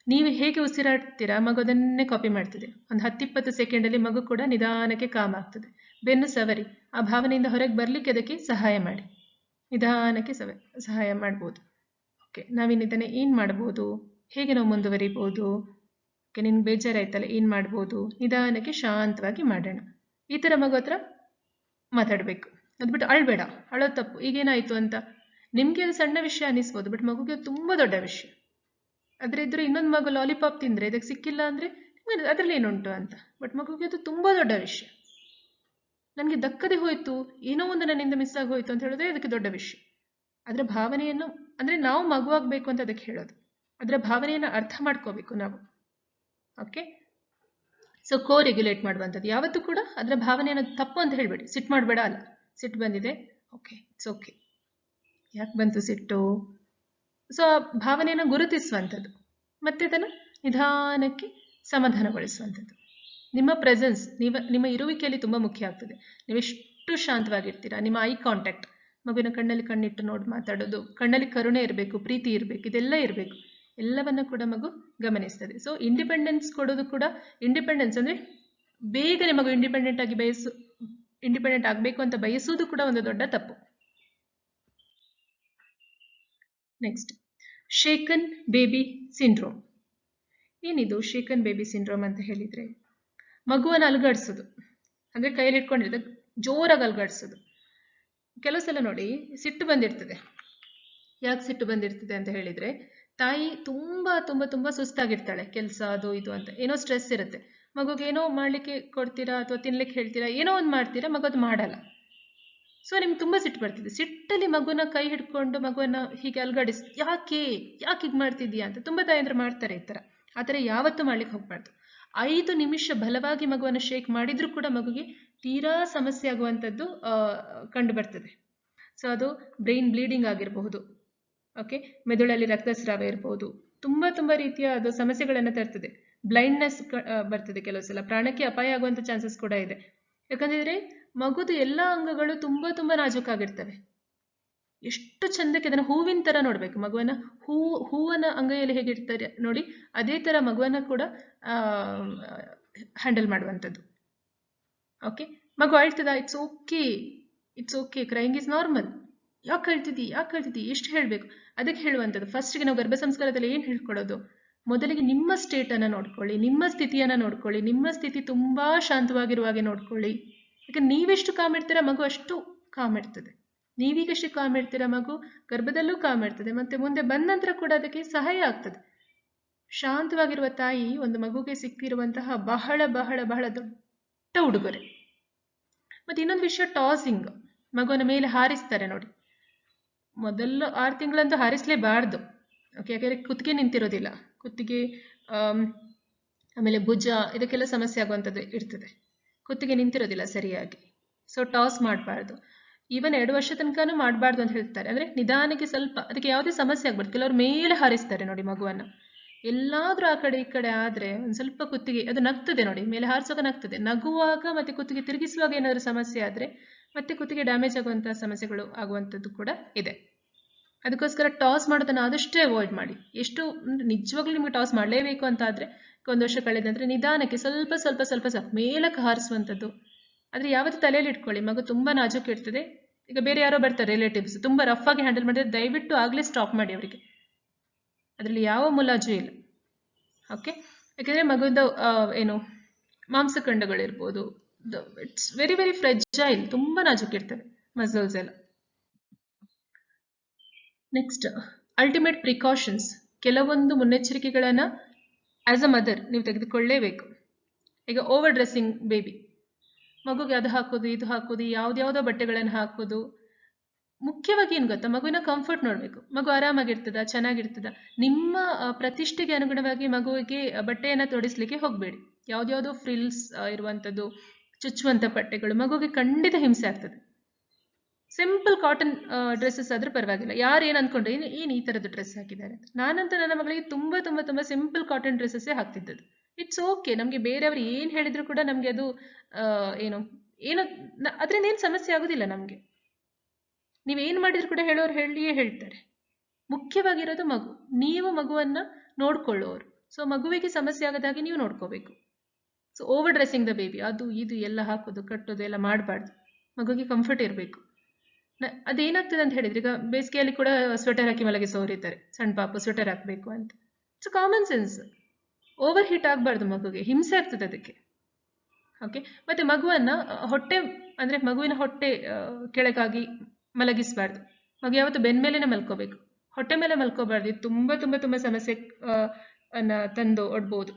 ನೀವು ಹೇಗೆ ಉಸಿರಾಡ್ತೀರಾ ಮಗು ಅದನ್ನೇ ಕಾಪಿ ಮಾಡ್ತದೆ. ಒಂದು 10-20 ಸೆಕೆಂಡಲ್ಲಿ ಮಗು ಕೂಡ ನಿಧಾನಕ್ಕೆ ಕಾಮ್ ಆಗ್ತದೆ. ಬೆನ್ನು ಸವರಿ, ಆ ಭಾವನೆಯಿಂದ ಹೊರಗೆ ಬರಲಿಕ್ಕೆ ಅದಕ್ಕೆ ಸಹಾಯ ಮಾಡಿ, ನಿಧಾನಕ್ಕೆ ಸಹಾಯ ಮಾಡ್ಬೋದು. ಓಕೆ, ನಾವಿನ್ನಿದ್ದಾನೆ ಏನು ಮಾಡ್ಬೋದು, ಹೇಗೆ ನಾವು ಮುಂದುವರಿಬೋದು, ಓಕೆ ನಿನ್ಗೆ ಬೇಜಾರಾಯ್ತಲ್ಲ ಏನು ಮಾಡ್ಬೋದು, ನಿಧಾನಕ್ಕೆ ಶಾಂತವಾಗಿ ಮಾಡೋಣ. ಈ ಥರ ಮಗು ಹತ್ರ ಮಾತಾಡಬೇಕು. ಅದು ಬಿಟ್ಟು ಅಳ್ಬೇಡ, ಅಳೋದು ತಪ್ಪು, ಈಗೇನಾಯಿತು ಅಂತ. ನಿಮಗೆ ಅದು ಸಣ್ಣ ವಿಷಯ ಅನಿಸ್ಬೋದು, ಬಟ್ ಮಗುಗೆ ತುಂಬ ದೊಡ್ಡ ವಿಷಯ. ಅದ್ರಿದ್ರೆ ಇನ್ನೊಂದು ಮಗು ಲಾಲಿಪಾಪ್ ತಿಂದರೆ ಇದಕ್ಕೆ ಸಿಕ್ಕಿಲ್ಲ ಅಂದರೆ ಅದರಲ್ಲಿ ಏನುಂಟು ಅಂತ. ಬಟ್ ಮಗುಗೆ ಅದು ತುಂಬ ದೊಡ್ಡ ವಿಷಯ. ನನಗೆ ದಕ್ಕದೆ ಹೋಯಿತು, ಏನೋ ಒಂದು ನನ್ನಿಂದ ಮಿಸ್ ಆಗಿ ಹೋಯಿತು ಅಂತ ಹೇಳಿದ್ರೆ ಅದಕ್ಕೆ ದೊಡ್ಡ ವಿಷಯ. ಅದರ ಭಾವನೆಯನ್ನು, ಅಂದರೆ ನಾವು ಮಗುವಾಗಬೇಕು ಅಂತ ಅದಕ್ಕೆ ಹೇಳೋದು. ಅದರ ಭಾವನೆಯನ್ನು ಅರ್ಥ ಮಾಡ್ಕೋಬೇಕು ನಾವು. ಓಕೆ, ಸೊ ರೆಗ್ಯುಲೇಟ್ ಮಾಡುವಂಥದ್ದು ಯಾವತ್ತೂ ಕೂಡ ಅದರ ಭಾವನೆಯನ್ನು ತಪ್ಪು ಅಂತ ಹೇಳಬೇಡಿ. ಸಿಟ್ಟು ಮಾಡಬೇಡ ಅಲ್ಲ, ಸಿಟ್ಟು ಬಂದಿದೆ, ಓಕೆ ಇಟ್ಸ್ ಓಕೆ, ಯಾಕೆ ಬಂತು ಸಿಟ್ಟು, ಸೊ ಆ ಭಾವನೆಯನ್ನು ಗುರುತಿಸುವಂಥದ್ದು, ಮತ್ತೆ ಅದನ್ನು ನಿಧಾನಕ್ಕೆ ಸಮಾಧಾನಗೊಳಿಸುವಂಥದ್ದು. ನಿಮ್ಮ ಪ್ರೆಸೆನ್ಸ್, ನಿಮ್ಮ ಇರುವಿಕೆಯಲ್ಲಿ ತುಂಬ ಮುಖ್ಯ ಆಗ್ತದೆ. ನೀವೆಷ್ಟು ಶಾಂತವಾಗಿರ್ತೀರಾ, ನಿಮ್ಮ ಐ ಕಾಂಟ್ಯಾಕ್ಟ್, ಮಗುವಿನ ಕಣ್ಣಲ್ಲಿ ಕಣ್ಣಿಟ್ಟು ನೋಡಿ ಮಾತಾಡೋದು, ಕಣ್ಣಲ್ಲಿ ಕರುಣೆ ಇರಬೇಕು, ಪ್ರೀತಿ ಇರಬೇಕು, ಇದೆಲ್ಲ ಇರಬೇಕು. ಎಲ್ಲವನ್ನ ಕೂಡ ಮಗು ಗಮನಿಸ್ತದೆ. ಸೊ ಇಂಡಿಪೆಂಡೆನ್ಸ್ ಕೊಡೋದು ಕೂಡ, ಇಂಡಿಪೆಂಡೆನ್ಸ್ ಅಂದರೆ ಬೇಗನೆ ಮಗು ಇಂಡಿಪೆಂಡೆಂಟ್ ಆಗಬೇಕು ಅಂತ ಬಯಸುವುದು ಕೂಡ ಒಂದು ದೊಡ್ಡ ತಪ್ಪು. Next, shaken baby syndrome. ಏನಿದು ಶೇಕನ್ ಬೇಬಿ ಸಿಂಡ್ರೋಮ್ ಅಂತ ಹೇಳಿದರೆ, ಮಗುವನ್ನು ಅಲುಗಾಡಿಸೋದು, ಅಂದರೆ ಕೈಯಲ್ಲಿ ಇಟ್ಕೊಂಡಿರೋದು ಜೋರಾಗಿ ಅಲುಗಾಡಿಸೋದು. ಕೆಲವು ಸಲ ನೋಡಿ ಸಿಟ್ಟು ಬಂದಿರ್ತದೆ. ಯಾಕೆ ಸಿಟ್ಟು ಬಂದಿರ್ತದೆ ಅಂತ ಹೇಳಿದರೆ, ತಾಯಿ ತುಂಬ ತುಂಬ ತುಂಬ ಸುಸ್ತಾಗಿರ್ತಾಳೆ, ಕೆಲಸ ಅದು ಇದು ಅಂತ, ಏನೋ ಸ್ಟ್ರೆಸ್ ಇರುತ್ತೆ. ಮಗುಗೆ ಏನೋ ಮಾಡಲಿಕ್ಕೆ ಕೊಡ್ತೀರಾ ಅಥವಾ ತಿನ್ಲಿಕ್ಕೆ ಹೇಳ್ತೀರಾ, ಏನೋ ಒಂದು ಮಾಡ್ತೀರಾ, ಮಗು ಅದು ಮಾಡಲ್ಲ. ಸೊ ನಿಮ್ಗೆ ತುಂಬ ಸಿಟ್ಟು ಬರ್ತಿದೆ. ಸಿಟ್ಟಲ್ಲಿ ಮಗುನ ಕೈ ಹಿಡ್ಕೊಂಡು ಮಗುವನ್ನು ಹೀಗೆ ಅಲ್ಗಾಡಿಸಿ, ಯಾಕೆ ಹೀಗೆ ಮಾಡ್ತಿದ್ಯಾ ಅಂತ ತುಂಬ ತಾಯಂದ್ರು ಮಾಡ್ತಾರೆ ಈ ಥರ. ಆ ಥರ ಯಾವತ್ತೂ ಮಾಡ್ಲಿಕ್ಕೆ ಹೋಗ್ಬಾರ್ದು. 5 ನಿಮಿಷ ಬಲವಾಗಿ ಮಗುವನ್ನು ಶೇಕ್ ಮಾಡಿದರೂ ಕೂಡ ಮಗುಗೆ ತೀರಾ ಸಮಸ್ಯೆ ಆಗುವಂಥದ್ದು ಕಂಡು ಬರ್ತದೆ. ಸೊ ಅದು ಬ್ರೈನ್ ಬ್ಲೀಡಿಂಗ್ ಆಗಿರಬಹುದು, ಓಕೆ, ಮೆದುಳಲ್ಲಿ ರಕ್ತಸ್ರಾವ ಇರಬಹುದು, ತುಂಬ ತುಂಬ ರೀತಿಯ ಅದು ಸಮಸ್ಯೆಗಳನ್ನು ತರ್ತದೆ. ಬ್ಲೈಂಡ್ನೆಸ್ ಬರ್ತದೆ, ಕೆಲವು ಸಲ ಪ್ರಾಣಕ್ಕೆ ಅಪಾಯ ಆಗುವಂಥ ಚಾನ್ಸಸ್ ಕೂಡ ಇದೆ. ಯಾಕಂದರೆ ಮಗುದು ಎಲ್ಲ ಅಂಗಗಳು ತುಂಬ ತುಂಬ ನಾಜೂಕಾಗಿರ್ತವೆ. ಎಷ್ಟು ಚಂದಕ್ಕೆ ಅದನ್ನು ಹೂವಿನ ಥರ ನೋಡಬೇಕು. ಮಗುವನ್ನು ಹೂವನ ಅಂಗೈಯಲ್ಲಿ ಹೇಗಿರ್ತಾರೆ ನೋಡಿ, ಅದೇ ಥರ ಮಗುವನ್ನು ಕೂಡ ಹ್ಯಾಂಡಲ್ ಮಾಡುವಂಥದ್ದು. ಓಕೆ, ಮಗು ಅಳ್ತದ, it's okay, crying is normal. ಯಾಕೆ ಅಳ್ತಿದ್ದಿ ಎಷ್ಟು ಹೇಳಬೇಕು, ಅದಕ್ಕೆ ಹೇಳುವಂಥದ್ದು. ಫಸ್ಟಿಗೆ ನಾವು ಗರ್ಭ ಸಂಸ್ಕಾರದಲ್ಲಿ ಏನು ಹೇಳ್ಕೊಡೋದು, ಮೊದಲಿಗೆ ನಿಮ್ಮ ಸ್ಟೇಟನ್ನು ನೋಡ್ಕೊಳ್ಳಿ, ನಿಮ್ಮ ಸ್ಥಿತಿಯನ್ನು ನೋಡ್ಕೊಳ್ಳಿ, ನಿಮ್ಮ ಸ್ಥಿತಿ ತುಂಬ ಶಾಂತವಾಗಿರುವಾಗೆ ನೋಡ್ಕೊಳ್ಳಿ. ಈಗ ನೀವೆಷ್ಟು ಕಾಮ್ ಇರ್ತೀರ ಮಗು ಅಷ್ಟು ಕಾಮ್ ಇರ್ತದೆ. ನೀವೀಗೆಷ್ಟು ಕಾಮ್ ಇರ್ತೀರ ಮಗು ಗರ್ಭದಲ್ಲೂ ಕಾಮ್ ಇರ್ತದೆ, ಮತ್ತೆ ಮುಂದೆ ಬಂದ ನಂತರ ಕೂಡ ಅದಕ್ಕೆ ಸಹಾಯ ಆಗ್ತದೆ. ಶಾಂತವಾಗಿರುವ ತಾಯಿ ಒಂದು ಮಗುಗೆ ಸಿಕ್ಕಿರುವಂತಹ ಬಹಳ ಬಹಳ ಬಹಳ ದೊಡ್ಡ ಉಡುಗೊರೆ. ಮತ್ತೆ ಇನ್ನೊಂದು ವಿಷಯ, ಟಾಸಿಂಗ್. ಮಗುವಿನ ಮೇಲೆ ಹಾರಿಸ್ತಾರೆ ನೋಡಿ. ಮೊದಲು 6 ತಿಂಗಳಂತೂ ಹಾರಿಸಲೇಬಾರ್ದು. ಓಕೆ, ಯಾಕಂದರೆ ಕುತ್ತಿಗೆ ನಿಂತಿರೋದಿಲ್ಲ. ಕುತ್ತಿಗೆ ಆಮೇಲೆ ಭುಜ ಇದಕ್ಕೆಲ್ಲ ಸಮಸ್ಯೆ ಆಗುವಂಥದ್ದು ಇರ್ತದೆ. ಕುತ್ತಿಗೆ ನಿಂತಿರೋದಿಲ್ಲ ಸರಿಯಾಗಿ. ಸೊ ಟಾಸ್ ಮಾಡಬಾರ್ದು. ಈವನ್ 2 ವರ್ಷ ತನಕನೂ ಮಾಡಬಾರ್ದು ಅಂತ ಹೇಳ್ತಾರೆ. ಅಂದರೆ ನಿಧಾನಕ್ಕೆ ಸ್ವಲ್ಪ ಅದಕ್ಕೆ ಯಾವುದೇ ಸಮಸ್ಯೆ ಆಗ್ಬಾರ್ದು. ಕೆಲವರು ಮೇಲೆ ಹಾರಿಸ್ತಾರೆ ನೋಡಿ ಮಗುವನ್ನು. ಎಲ್ಲಾದರೂ ಆ ಕಡೆ ಈ ಕಡೆ ಆದರೆ ಒಂದು ಸ್ವಲ್ಪ ಕುತ್ತಿಗೆ ಅದು ನಗ್ತದೆ ನೋಡಿ, ಮೇಲೆ ಹಾರಿಸುವಾಗ ನಗ್ತದೆ. ನಗುವಾಗ ಮತ್ತು ಕುತ್ತಿಗೆ ತಿರುಗಿಸುವಾಗ ಏನಾದರೂ ಸಮಸ್ಯೆ ಆದರೆ ಮತ್ತೆ ಕುತ್ತಿಗೆ ಡ್ಯಾಮೇಜ್ ಆಗುವಂಥ ಸಮಸ್ಯೆಗಳು ಆಗುವಂಥದ್ದು ಕೂಡ ಇದೆ. ಅದಕ್ಕೋಸ್ಕರ ಟಾಸ್ ಮಾಡೋದನ್ನು ಆದಷ್ಟೇ ಅವಾಯ್ಡ್ ಮಾಡಿ. ಎಷ್ಟು ನಿಜವಾಗ್ಲೂ ನಿಮಗೆ ಟಾಸ್ ಮಾಡಲೇಬೇಕು ಅಂತ ಆದರೆ 1 ವರ್ಷ ಕಳೆದ ನಂತರ ನಿಧಾನಕ್ಕೆ ಸ್ವಲ್ಪ ಸ್ವಲ್ಪ ಸ್ವಲ್ಪ ಸ್ವಲ್ಪ ಮೇಲಕ್ಕೆ ಹಾರಿಸುವಂಥದ್ದು. ಆದರೆ ಯಾವತ್ತೂ ತಲೆಯಲ್ಲಿ ಇಟ್ಕೊಳ್ಳಿ, ಮಗು ತುಂಬ ನಾಜೂಕು ಇರ್ತದೆ. ಈಗ ಬೇರೆ ಯಾರೋ ಬರ್ತಾರೆ ರಿಲೇಟಿವ್ಸ್, ತುಂಬ ರಫ್ ಆಗಿ ಹ್ಯಾಂಡಲ್ ಮಾಡಿದ್ರೆ ದಯವಿಟ್ಟು ಆಗಲೇ ಸ್ಟಾಪ್ ಮಾಡಿ ಅವರಿಗೆ. ಅದರಲ್ಲಿ ಯಾವ ಮುಲಾಜು ಇಲ್ಲ. ಓಕೆ, ಯಾಕೆಂದರೆ ಮಗುವಿಂದ ಏನು ಮಾಂಸಖಂಡಗಳಿರ್ಬೋದು, ಇಟ್ಸ್ ವೆರಿ ವೆರಿ ಫ್ರೆಜೈಲ್, ತುಂಬ ನಾಜೂಕಿರ್ತವೆ ಮಸಲ್ಸ್ ಎಲ್ಲ. Next, ultimate precautions. ಕೆಲವೊಂದು ಮುನ್ನೆಚ್ಚರಿಕೆಗಳನ್ನು ಆಸ್ ಅ ಮದರ್ ನೀವು ತೆಗೆದುಕೊಳ್ಳೇಬೇಕು. ಈಗ ಓವರ್ ಡ್ರೆಸ್ಸಿಂಗ್ ಬೇಬಿ, ಮಗುಗೆ ಅದು ಹಾಕೋದು ಇದು ಹಾಕೋದು, ಯಾವುದ್ಯಾವುದೋ ಬಟ್ಟೆಗಳನ್ನು ಹಾಕೋದು. ಮುಖ್ಯವಾಗಿ ಏನು ಗೊತ್ತಾ, ಮಗುವಿನ ಕಂಫರ್ಟ್ ನೋಡಬೇಕು. ಮಗು ಆರಾಮಾಗಿರ್ತದ, ಚೆನ್ನಾಗಿರ್ತದ. ನಿಮ್ಮ ಪ್ರತಿಷ್ಠೆಗೆ ಅನುಗುಣವಾಗಿ ಮಗುವಿಗೆ ಬಟ್ಟೆಯನ್ನು ತೊಡಿಸ್ಲಿಕ್ಕೆ ಹೋಗಬೇಡಿ. ಯಾವುದ್ಯಾವುದೋ ಫ್ರಿಲ್ಸ್ ಇರುವಂಥದ್ದು, ಚುಚ್ಚುವಂಥ ಬಟ್ಟೆಗಳು ಮಗುವಿಗೆ ಖಂಡಿತ ಹಿಂಸೆ ಆಗ್ತದೆ. ಸಿಂಪಲ್ ಕಾಟನ್ ಡ್ರೆಸ್ಸಸ್ ಆದರೂ ಪರವಾಗಿಲ್ಲ. ಯಾರು ಏನು ಅಂದ್ಕೊಂಡ್ರೆ ಏನು ಈ ಥರದ್ದು ಡ್ರೆಸ್ ಹಾಕಿದ್ದಾರೆ. ನಾನಂತೂ ನನ್ನ ಮಗಳಿಗೆ ತುಂಬ ತುಂಬ ತುಂಬ ಸಿಂಪಲ್ ಕಾಟನ್ ಡ್ರೆಸ್ಸಸ್ಸೇ ಹಾಕ್ತಿದ್ದದ್ದು. ಇಟ್ಸ್ ಓಕೆ, ನಮಗೆ ಬೇರೆಯವರು ಏನು ಹೇಳಿದ್ರು ಕೂಡ ನಮಗೆ ಅದು ಏನು ಅದರಿಂದ ಏನು ಸಮಸ್ಯೆ ಆಗೋದಿಲ್ಲ ನಮಗೆ. ನೀವೇನು ಮಾಡಿದ್ರು ಕೂಡ ಹೇಳೋರು ಹೇಳಿಯೇ ಹೇಳ್ತಾರೆ. ಮುಖ್ಯವಾಗಿರೋದು ಮಗು, ನೀವು ಮಗುವನ್ನು ನೋಡ್ಕೊಳ್ಳೋರು. ಸೊ ಮಗುವಿಗೆ ಸಮಸ್ಯೆ ಆಗದಾಗೆ ನೀವು ನೋಡ್ಕೋಬೇಕು. So over dressing the baby, ಅದು ಇದು ಎಲ್ಲ ಹಾಕೋದು ಕಟ್ಟೋದು ಎಲ್ಲ ಮಾಡಬಾರ್ದು. ಮಗುವಿಗೆ ಕಂಫರ್ಟ್ ಇರಬೇಕು. ಅದೇನಾಗ್ತದೆ ಅಂತ ಹೇಳಿದ್ರೆ, ಈಗ ಬೇಸಿಗೆಯಲ್ಲಿ ಕೂಡ ಸ್ವೆಟರ್ ಹಾಕಿ ಮಲಗಿಸೋರು ಇದ್ದಾರೆ. ಸಣ್ಣ ಪಾಪು ಸ್ವೆಟರ್ ಹಾಕಬೇಕು ಅಂತ. It's common sense. Over heat ಆಗಬಾರ್ದು, ಮಗುಗೆ ಹಿಂಸೆ ಆಗ್ತದೆ ಅದಕ್ಕೆ. ಓಕೆ, ಮತ್ತು ಮಗುವನ್ನು ಹೊಟ್ಟೆ ಅಂದರೆ ಮಗುವಿನ ಹೊಟ್ಟೆ ಕೆಳಗಾಗಿ ಮಲಗಿಸಬಾರ್ದು. ಮಗು ಯಾವತ್ತು ಬೆನ್ನ ಮೇಲೆನೇ ಮಲ್ಕೋಬೇಕು, ಹೊಟ್ಟೆ ಮೇಲೆ ಮಲ್ಕೋಬಾರ್ದು. ಇದು ತುಂಬ ತುಂಬ ತುಂಬ ಸಮಸ್ಯೆ ಅನ್ನ ತಂದು ಒಡ್ಬೋದು.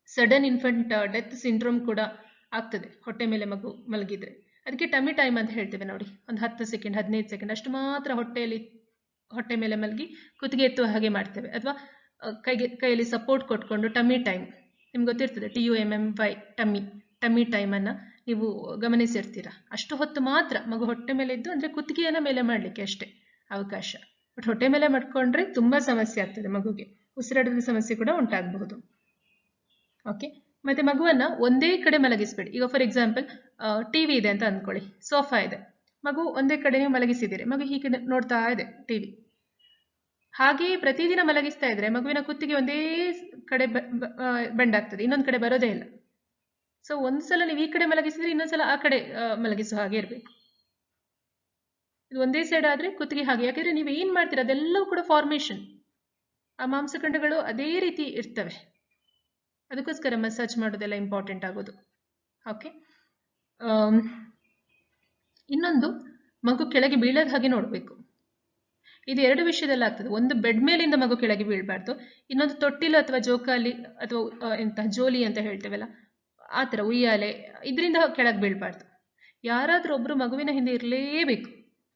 ಸಡನ್ ಇನ್ಫೆಂಟ್ ಡೆತ್ ಸಿಂಡ್ರೋಮ್ ಕೂಡ ಆಗ್ತದೆ ಹೊಟ್ಟೆ ಮೇಲೆ ಮಗು ಮಲಗಿದ್ರೆ. ಅದಕ್ಕೆ ಟಮ್ಮಿ ಟೈಮ್ ಅಂತ ಹೇಳ್ತೇವೆ ನೋಡಿ. ಒಂದು 10 ಸೆಕೆಂಡ್ 15 ಸೆಕೆಂಡ್ ಅಷ್ಟು ಮಾತ್ರ ಹೊಟ್ಟೆ ಮೇಲೆ ಮಲಗಿ ಕುತ್ತಿಗೆ ಎತ್ತುವ ಹಾಗೆ ಮಾಡ್ತೇವೆ. ಅಥವಾ ಕೈಯಲ್ಲಿ ಸಪೋರ್ಟ್ ಕೊಟ್ಕೊಂಡು ಟಮ್ಮಿ ಟೈಮ್, ನಿಮ್ಗೆ ಗೊತ್ತಿರ್ತದೆ TUMMY, ಟಮ್ಮಿ ಟೈಮನ್ನು ನೀವು ಗಮನಿಸಿರ್ತೀರ. ಅಷ್ಟು ಹೊತ್ತು ಮಾತ್ರ ಮಗು ಹೊಟ್ಟೆ ಮೇಲೆ ಇದ್ದು, ಅಂದರೆ ಕುತ್ತಿಗೆಯನ್ನು ಮೇಲೆ ಮಾಡಲಿಕ್ಕೆ ಅಷ್ಟೇ ಅವಕಾಶ. ಬಟ್ ಹೊಟ್ಟೆ ಮೇಲೆ ಮಾಡ್ಕೊಂಡ್ರೆ ತುಂಬ ಸಮಸ್ಯೆ ಆಗ್ತದೆ ಮಗುಗೆ. ಉಸಿರಾಟದ ಸಮಸ್ಯೆ ಕೂಡ ಉಂಟಾಗಬಹುದು. ಓಕೆ, ಮತ್ತು ಮಗುವನ್ನು ಒಂದೇ ಕಡೆ ಮಲಗಿಸ್ಬೇಡಿ. ಈಗ ಫಾರ್ ಎಕ್ಸಾಂಪಲ್ TV ಇದೆ ಅಂತ ಅಂದ್ಕೊಳ್ಳಿ, ಸೋಫಾ ಇದೆ, ಮಗು ಒಂದೇ ಕಡೆ ನೀವು ಮಲಗಿಸಿದ್ದೀರಿ, ಮಗು ಹೀಗೆ ನೋಡ್ತಾ ಇದೆ TV. ಹಾಗೆಯೇ ಪ್ರತಿದಿನ ಮಲಗಿಸ್ತಾ ಇದ್ರೆ ಮಗುವಿನ ಕುತ್ತಿಗೆ ಒಂದೇ ಕಡೆ ಬೆಂಡಾಗ್ತದೆ, ಇನ್ನೊಂದು ಕಡೆ ಬರೋದೇ ಇಲ್ಲ. ಸೊ ಒಂದ್ಸಲ ನೀವು ಈ ಕಡೆ ಮಲಗಿಸಿದ್ರೆ ಇನ್ನೊಂದ್ಸಲ ಆ ಕಡೆ ಮಲಗಿಸೋ ಹಾಗೆ ಇರಬೇಕು. ಇದು ಒಂದೇ ಸೈಡ್ ಆದರೆ ಕುತ್ತಿಗೆ ಹಾಗೆ, ಯಾಕೆಂದರೆ ನೀವು ಏನು ಮಾಡ್ತೀರ ಅದೆಲ್ಲವೂ ಕೂಡ ಫಾರ್ಮೇಷನ್, ಆ ಮಾಂಸಖಂಡಗಳು ಅದೇ ರೀತಿ ಇರ್ತವೆ. ಅದಕ್ಕೋಸ್ಕರ ಮಸಾಜ್ ಮಾಡೋದೆಲ್ಲ ಇಂಪಾರ್ಟೆಂಟ್ ಆಗೋದು. ಓಕೆ, ಇನ್ನೊಂದು, ಮಗು ಕೆಳಗೆ ಬೀಳದ ಹಾಗೆ ನೋಡಬೇಕು. ಇದು 2 ವಿಷಯದಲ್ಲಿ ಆಗ್ತದೆ. ಒಂದು, ಬೆಡ್ ಮೇಲಿಂದ ಮಗು ಕೆಳಗೆ ಬೀಳಬಾರ್ದು. ಇನ್ನೊಂದು, ತೊಟ್ಟಿಲು ಅಥವಾ ಜೋಕಾಲಿ ಅಥವಾ ಜೋಲಿ ಅಂತ ಹೇಳ್ತೇವಲ್ಲ, ಆ ಥರ ಉಯ್ಯಾಲೆ, ಇದರಿಂದ ಕೆಳಗೆ ಬೀಳಬಾರ್ದು. ಯಾರಾದರೂ ಒಬ್ಬರು ಮಗುವಿನ ಹಿಂದೆ ಇರಲೇಬೇಕು.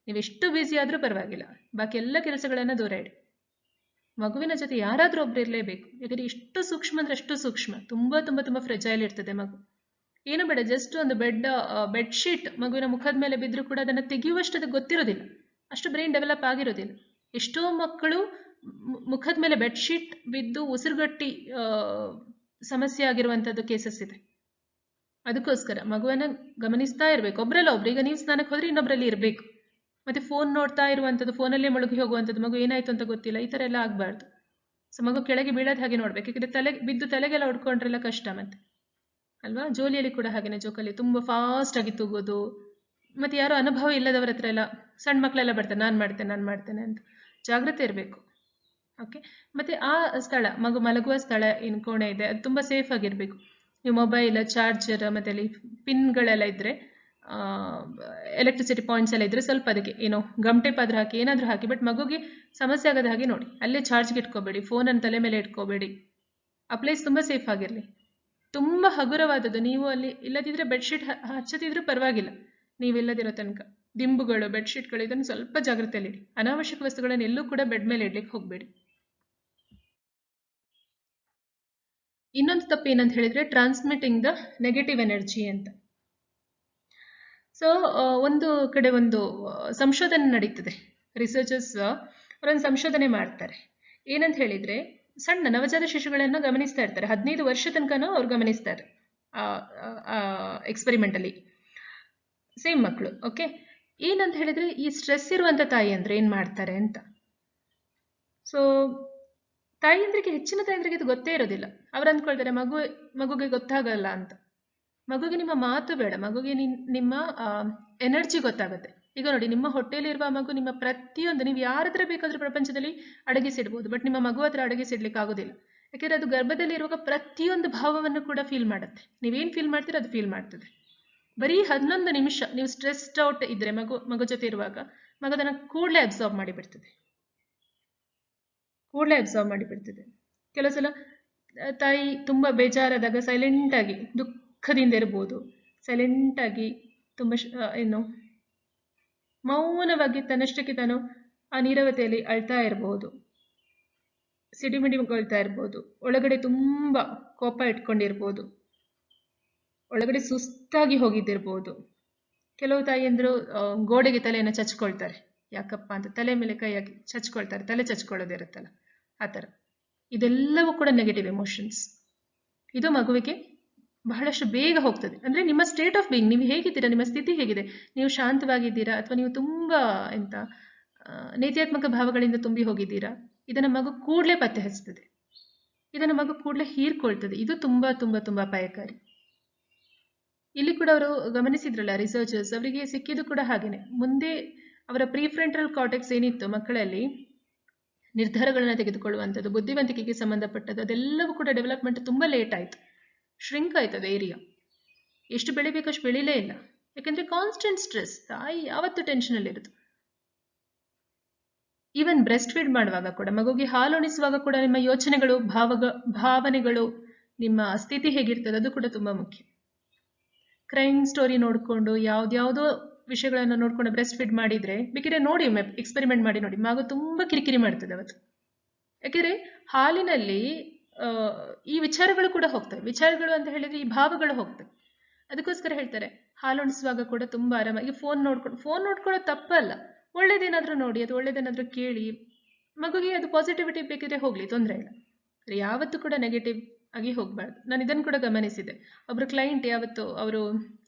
ನೀವೆಷ್ಟು ಬ್ಯುಸಿ ಆದರೂ ಪರವಾಗಿಲ್ಲ, ಬಾಕಿ ಎಲ್ಲ ಕೆಲಸಗಳನ್ನು ದೂರ ಇಡಿ. ಮಗುವಿನ ಜೊತೆ ಯಾರಾದರೂ ಒಬ್ರು ಇರಲೇಬೇಕು. ಯಾಕಂದರೆ ಎಷ್ಟು ಸೂಕ್ಷ್ಮ ಅಂದರೆ ಅಷ್ಟು ಸೂಕ್ಷ್ಮ, ತುಂಬ ತುಂಬ ತುಂಬ ಫ್ರೆಜೈಲ್ ಇರ್ತದೆ ಮಗು. ಏನು ಬೇಡ, ಜಸ್ಟ್ ಒಂದು ಬೆಡ್ಶೀಟ್ ಮಗುವಿನ ಮುಖದ ಮೇಲೆ ಬಿದ್ದರೂ ಕೂಡ ಅದನ್ನು ತೆಗೆಯುವಷ್ಟು ಅದಕ್ಕೆ ಗೊತ್ತಿರೋದಿಲ್ಲ, ಅಷ್ಟು ಬ್ರೈನ್ ಡೆವಲಪ್ ಆಗಿರೋದಿಲ್ಲ. ಎಷ್ಟೋ ಮಕ್ಕಳು ಮುಖದ ಮೇಲೆ ಬೆಡ್ಶೀಟ್ ಬಿದ್ದು ಉಸಿರುಗಟ್ಟಿ ಸಮಸ್ಯೆ ಆಗಿರುವಂಥದ್ದು ಕೇಸಸ್ ಇದೆ. ಅದಕ್ಕೋಸ್ಕರ ಮಗುವನ್ನು ಗಮನಿಸ್ತಾ ಇರಬೇಕು. ಒಬ್ಬರಲ್ಲ ಒಬ್ರು, ಈಗ ನೀವು ಸ್ನಾನಕ್ಕೆ ಹೋದರೆ ಇನ್ನೊಬ್ಬರಲ್ಲಿ ಇರಬೇಕು. ಮತ್ತು ಫೋನ್ ನೋಡ್ತಾ ಇರುವಂಥದ್ದು, ಫೋನಲ್ಲೇ ಮುಳುಗಿ ಹೋಗುವಂಥದ್ದು, ಮಗು ಏನಾಯಿತು ಅಂತ ಗೊತ್ತಿಲ್ಲ, ಈ ಥರ ಎಲ್ಲ ಆಗಬಾರ್ದು. ಸೊ ಮಗು ಕೆಳಗೆ ಬೀಳೋದು ಹಾಗೆ ನೋಡಬೇಕು. ಯಾಕಂದರೆ ತಲೆಗೆಲ್ಲ ಹೊಡ್ಕೊಂಡ್ರೆಲ್ಲ ಕಷ್ಟ ಮತ್ತೆ ಅಲ್ವಾ. ಜೋಲಿಯಲ್ಲಿ ಕೂಡ ಹಾಗೆಯೇ, ಜೋಕಲ್ಲಿ ತುಂಬ ಫಾಸ್ಟಾಗಿ ತೂಗೋದು. ಮತ್ತು ಯಾರೋ ಅನುಭವ ಇಲ್ಲದವರ ಹತ್ರ ಎಲ್ಲ ಸಣ್ಣ ಮಕ್ಕಳೆಲ್ಲ ಬರ್ತಾರೆ, ನಾನು ಮಾಡ್ತೇನೆ ಅಂತ. ಜಾಗ್ರತೆ ಇರಬೇಕು. ಓಕೆ, ಮತ್ತು ಆ ಸ್ಥಳ, ಮಗು ಮಲಗುವ ಸ್ಥಳ ಏನು ಕೋಣೆ ಇದೆ, ಅದು ತುಂಬ ಸೇಫ್ ಆಗಿರಬೇಕು. ನೀವು ಮೊಬೈಲ್ ಚಾರ್ಜರ್ ಮತ್ತೆ ಅಲ್ಲಿ ಪಿನ್ಗಳೆಲ್ಲ ಇದ್ರೆ ಎಲೆಕ್ಟ್ರಿಸಿಟಿ ಪಾಯಿಂಟ್ಸ್ ಎಲ್ಲ ಇದ್ರೆ ಸ್ವಲ್ಪ ಅದಕ್ಕೆ ಏನೋ ಗಮ್ ಟೇಪ್ ಆದ್ರೂ ಹಾಕಿ ಏನಾದರೂ ಹಾಕಿ, ಬಟ್ ಮಗುಗೆ ಸಮಸ್ಯೆ ಆಗದ ಹಾಗೆ ನೋಡಿ. ಅಲ್ಲೇ ಚಾರ್ಜ್ಗೆ ಇಟ್ಕೋಬೇಡಿ, ಫೋನನ್ನು ತಲೆ ಮೇಲೆ ಇಟ್ಕೋಬೇಡಿ. ಆ ಪ್ಲೇಸ್ ತುಂಬ ಸೇಫ್ ಆಗಿರಲಿ. ತುಂಬ ಹಗುರವಾದದ್ದು, ನೀವು ಅಲ್ಲಿ ಇಲ್ಲದಿದ್ರೆ ಬೆಡ್ಶೀಟ್ ಹಚ್ಚದಿದ್ರೂ ಪರವಾಗಿಲ್ಲ, ನೀವಿಲ್ಲದಿರೋ ತನಕ ದಿಂಬುಗಳು ಬೆಡ್ಶೀಟ್ಗಳು ಇದನ್ನು ಸ್ವಲ್ಪ ಜಾಗ್ರತೆಯಲ್ಲಿಡಿ. ಅನಾವಶ್ಯಕ ವಸ್ತುಗಳನ್ನು ಎಲ್ಲೂ ಕೂಡ ಬೆಡ್ ಮೇಲೆ ಇಡ್ಲಿಕ್ಕೆ ಹೋಗಬೇಡಿ. ಇನ್ನೊಂದು ತಪ್ಪು ಏನಂತ ಹೇಳಿದ್ರೆ ಟ್ರಾನ್ಸ್ಮಿಟಿಂಗ್ ದ ನೆಗೆಟಿವ್ ಎನರ್ಜಿ ಅಂತ. ಸೊ ಒಂದು ಕಡೆ ಒಂದು ಸಂಶೋಧನೆ ನಡೀತದೆ, ರಿಸರ್ಚರ್ಸ್ ಅವರೊಂದು ಸಂಶೋಧನೆ ಮಾಡ್ತಾರೆ. ಏನಂತ ಹೇಳಿದ್ರೆ ಸಣ್ಣ ನವಜಾತ ಶಿಶುಗಳನ್ನು ಗಮನಿಸ್ತಾ ಇರ್ತಾರೆ, 15 ವರ್ಷ ತನಕನೂ ಅವ್ರು ಗಮನಿಸ್ತಾರೆ ಎಕ್ಸ್ಪೆರಿಮೆಂಟಲ್ಲಿ, ಸೇಮ್ ಮಕ್ಕಳು. ಓಕೆ, ಏನಂತ ಹೇಳಿದ್ರೆ ಈ ಸ್ಟ್ರೆಸ್ ಇರುವಂಥ ತಾಯಿ ಅಂದ್ರೆ ಏನು ಮಾಡ್ತಾರೆ ಅಂತ. ಸೊ ತಾಯಿಯಂದ್ರಿಗೆ, ಹೆಚ್ಚಿನ ತಾಯಂದ್ರಿಗೆ ಇದು ಗೊತ್ತೇ ಇರೋದಿಲ್ಲ. ಅವ್ರು ಅಂದ್ಕೊಳ್ತಾರೆ ಮಗುಗೆ ಗೊತ್ತಾಗಲ್ಲ ಅಂತ. ಮಗುಗೆ ನಿಮ್ಮ ಮಾತು ಬೇಡ, ಮಗುಗೆ ನಿಮ್ಮ ಎನರ್ಜಿ ಗೊತ್ತಾಗುತ್ತೆ. ಈಗ ನೋಡಿ, ನಿಮ್ಮ ಹೊಟ್ಟೆಯಲ್ಲಿರುವ ಮಗು ನಿಮ್ಮ ಪ್ರತಿಯೊಂದು, ನೀವು ಯಾರ ಹತ್ರ ಬೇಕಾದ್ರೂ ಪ್ರಪಂಚದಲ್ಲಿ ಅಡಗಿಸಿಡ್ಬೋದು, ಬಟ್ ನಿಮ್ಮ ಮಗು ಹತ್ರ ಅಡಗಿಸಿಡ್ಲಿಕ್ಕೆ ಆಗೋದಿಲ್ಲ. ಯಾಕೆಂದ್ರೆ ಅದು ಗರ್ಭದಲ್ಲಿ ಇರುವಾಗ ಪ್ರತಿಯೊಂದು ಭಾವವನ್ನು ಕೂಡ ಫೀಲ್ ಮಾಡುತ್ತೆ. ನೀವೇನು ಫೀಲ್ ಮಾಡ್ತೀರೋ ಅದು ಫೀಲ್ ಮಾಡ್ತದೆ. ಬರೀ 11 ನಿಮಿಷ ನೀವು ಸ್ಟ್ರೆಸ್ಡ್ ಔಟ್ ಇದ್ರೆ ಮಗು ಜೊತೆ ಇರುವಾಗ ಮಗದನ್ನ ಕೂಡಲೇ ಅಬ್ಸಾರ್ವ್ ಮಾಡಿಬಿಡ್ತದೆ. ಕೆಲವು ಸಲ ತಾಯಿ ತುಂಬ ಬೇಜಾರಾದಾಗ ಸೈಲೆಂಟ್ ಆಗಿ ದುಃಖದಿಂದ ಇರ್ಬೋದು, ಸೈಲೆಂಟ್ ಆಗಿ ತುಂಬ ಏನು ಮೌನವಾಗಿ ತನ್ನಷ್ಟಕ್ಕೆ ತಾನು ಆ ನೀರವತೆಯಲ್ಲಿ ಅಳ್ತಾ ಇರ್ಬೋದು, ಸಿಡಿಮಿಡಿಗೊಳ್ತಾ ಇರ್ಬೋದು, ಒಳಗಡೆ ತುಂಬ ಕೋಪ ಇಟ್ಕೊಂಡಿರ್ಬೋದು, ಒಳಗಡೆ ಸುಸ್ತಾಗಿ ಹೋಗಿದ್ದಿರ್ಬೋದು. ಕೆಲವು ತಾಯಿಯಂದ್ರು ಗೋಡೆಗೆ ತಲೆಯನ್ನು ಚಚ್ಕೊಳ್ತಾರೆ, ಯಾಕಪ್ಪ ಅಂತ ತಲೆ ಮೇಲೆ ಕೈ ಹಾಕಿ ಚಚ್ಕೊಳ್ತಾರೆ, ತಲೆ ಚಚ್ಕೊಳ್ಳೋದಿರುತ್ತಲ್ಲ ಆ ಥರ. ಇದೆಲ್ಲವೂ ಕೂಡ ನೆಗೆಟಿವ್ ಎಮೋಷನ್ಸ್. ಇದು ಮಗುವಿಗೆ ಬಹಳಷ್ಟು ಬೇಗ ಹೋಗ್ತದೆ. ಅಂದರೆ ನಿಮ್ಮ ಸ್ಟೇಟ್ ಆಫ್ ಬೀಯಿಂಗ್, ನೀವು ಹೇಗಿದ್ದೀರಾ, ನಿಮ್ಮ ಸ್ಥಿತಿ ಹೇಗಿದೆ, ನೀವು ಶಾಂತವಾಗಿದ್ದೀರಾ ಅಥವಾ ನೀವು ತುಂಬ ನೀತ್ಯಾತ್ಮಕ ಭಾವಗಳಿಂದ ತುಂಬಿ ಹೋಗಿದ್ದೀರಾ, ಇದನ್ನು ಮಗು ಕೂಡಲೇ ಪತ್ತೆ ಹಚ್ತದೆ, ಇದನ್ನು ಮಗು ಕೂಡಲೇ ಹೀರ್ಕೊಳ್ತದೆ. ಇದು ತುಂಬ ತುಂಬ ತುಂಬ ಅಪಾಯಕಾರಿ. ಇಲ್ಲಿ ಕೂಡ ಅವರು ಗಮನಿಸಿದ್ರಲ್ಲ ರಿಸರ್ಚರ್ಸ್, ಅವರಿಗೆ ಸಿಕ್ಕಿದ್ದು ಕೂಡ ಹಾಗೇನೆ. ಮುಂದೆ ಅವರ ಪ್ರೀಫ್ರಂಟಲ್ ಕಾರ್ಟೆಕ್ಸ್ ಏನಿತ್ತು ಮಕ್ಕಳಲ್ಲಿ, ನಿರ್ಧಾರಗಳನ್ನ ತೆಗೆದುಕೊಳ್ಳುವಂಥದ್ದು, ಬುದ್ಧಿವಂತಿಕೆಗೆ ಸಂಬಂಧಪಟ್ಟದ್ದು, ಅದೆಲ್ಲವೂ ಕೂಡ ಡೆವಲಪ್ಮೆಂಟ್ ತುಂಬ ಲೇಟ್ ಆಯಿತು, ಶ್ರಿಂಕ್ ಆಯ್ತದೆ ಏರಿಯಾ. ಎಷ್ಟು ಬೆಳಿಬೇಕು ಅಷ್ಟು ಬೆಳಿಲೇ ಇಲ್ಲ. ಯಾಕಂದ್ರೆ ಕಾನ್ಸ್ಟೆಂಟ್ ಸ್ಟ್ರೆಸ್, ತಾಯಿ ಯಾವತ್ತು ಟೆನ್ಷನಲ್ಲಿರೋದು. ಈವನ್ ಬ್ರೆಸ್ಟ್ ಫೀಡ್ ಮಾಡುವಾಗ ಕೂಡ, ಮಗುಗೆ ಹಾಲುಣಿಸುವಾಗ ಕೂಡ ನಿಮ್ಮ ಯೋಚನೆಗಳು, ಭಾವನೆಗಳು, ನಿಮ್ಮ ಸ್ಥಿತಿ ಹೇಗಿರ್ತದೆ ಅದು ಕೂಡ ತುಂಬ ಮುಖ್ಯ. ಕ್ರೈಮ್ ಸ್ಟೋರಿ ನೋಡಿಕೊಂಡು ಯಾವ್ದ್ಯಾವುದೋ ವಿಷಯಗಳನ್ನು ನೋಡ್ಕೊಂಡು ಬ್ರೆಸ್ಟ್ ಫೀಡ್ ಮಾಡಿದ್ರೆ, ಬೇಕಿದ್ರೆ ನೋಡಿ, ಎಕ್ಸ್ಪೆರಿಮೆಂಟ್ ಮಾಡಿ ನೋಡಿ, ಮಗು ತುಂಬ ಕಿರಿಕಿರಿ ಮಾಡ್ತದೆ ಅವತ್ತು. ಯಾಕೆಂದ್ರೆ ಹಾಲಿನಲ್ಲಿ ಈ ವಿಚಾರಗಳು ಕೂಡ ಹೋಗ್ತವೆ. ವಿಚಾರಗಳು ಅಂತ ಹೇಳಿದ್ರೆ ಈ ಭಾವಗಳು ಹೋಗ್ತವೆ. ಅದಕ್ಕೋಸ್ಕರ ಹೇಳ್ತಾರೆ ಹಾಲುಣಿಸುವಾಗ ಕೂಡ ತುಂಬಾ ಆರಾಮಾಗಿ ಫೋನ್ ನೋಡ್ಕೊಳ್ಳೋದು ತಪ್ಪಲ್ಲ. ಒಳ್ಳೇದೇನಾದ್ರೂ ನೋಡಿ, ಅದು ಒಳ್ಳೇದೇನಾದ್ರೂ ಕೇಳಿ, ಮಗುಗೆ ಅದು ಪಾಸಿಟಿವಿಟಿ ಬೇಕಿದ್ರೆ ಹೋಗ್ಲಿ, ತೊಂದರೆ ಇಲ್ಲ. ಯಾವತ್ತೂ ಕೂಡ ನೆಗೆಟಿವ್ ಆಗಿ ಹೋಗ್ಬಾರ್ದು. ನಾನು ಇದನ್ನು ಕೂಡ ಗಮನಿಸಿದೆ. ಒಬ್ರು ಕ್ಲೈಂಟ್ ಯಾವತ್ತು ಅವರು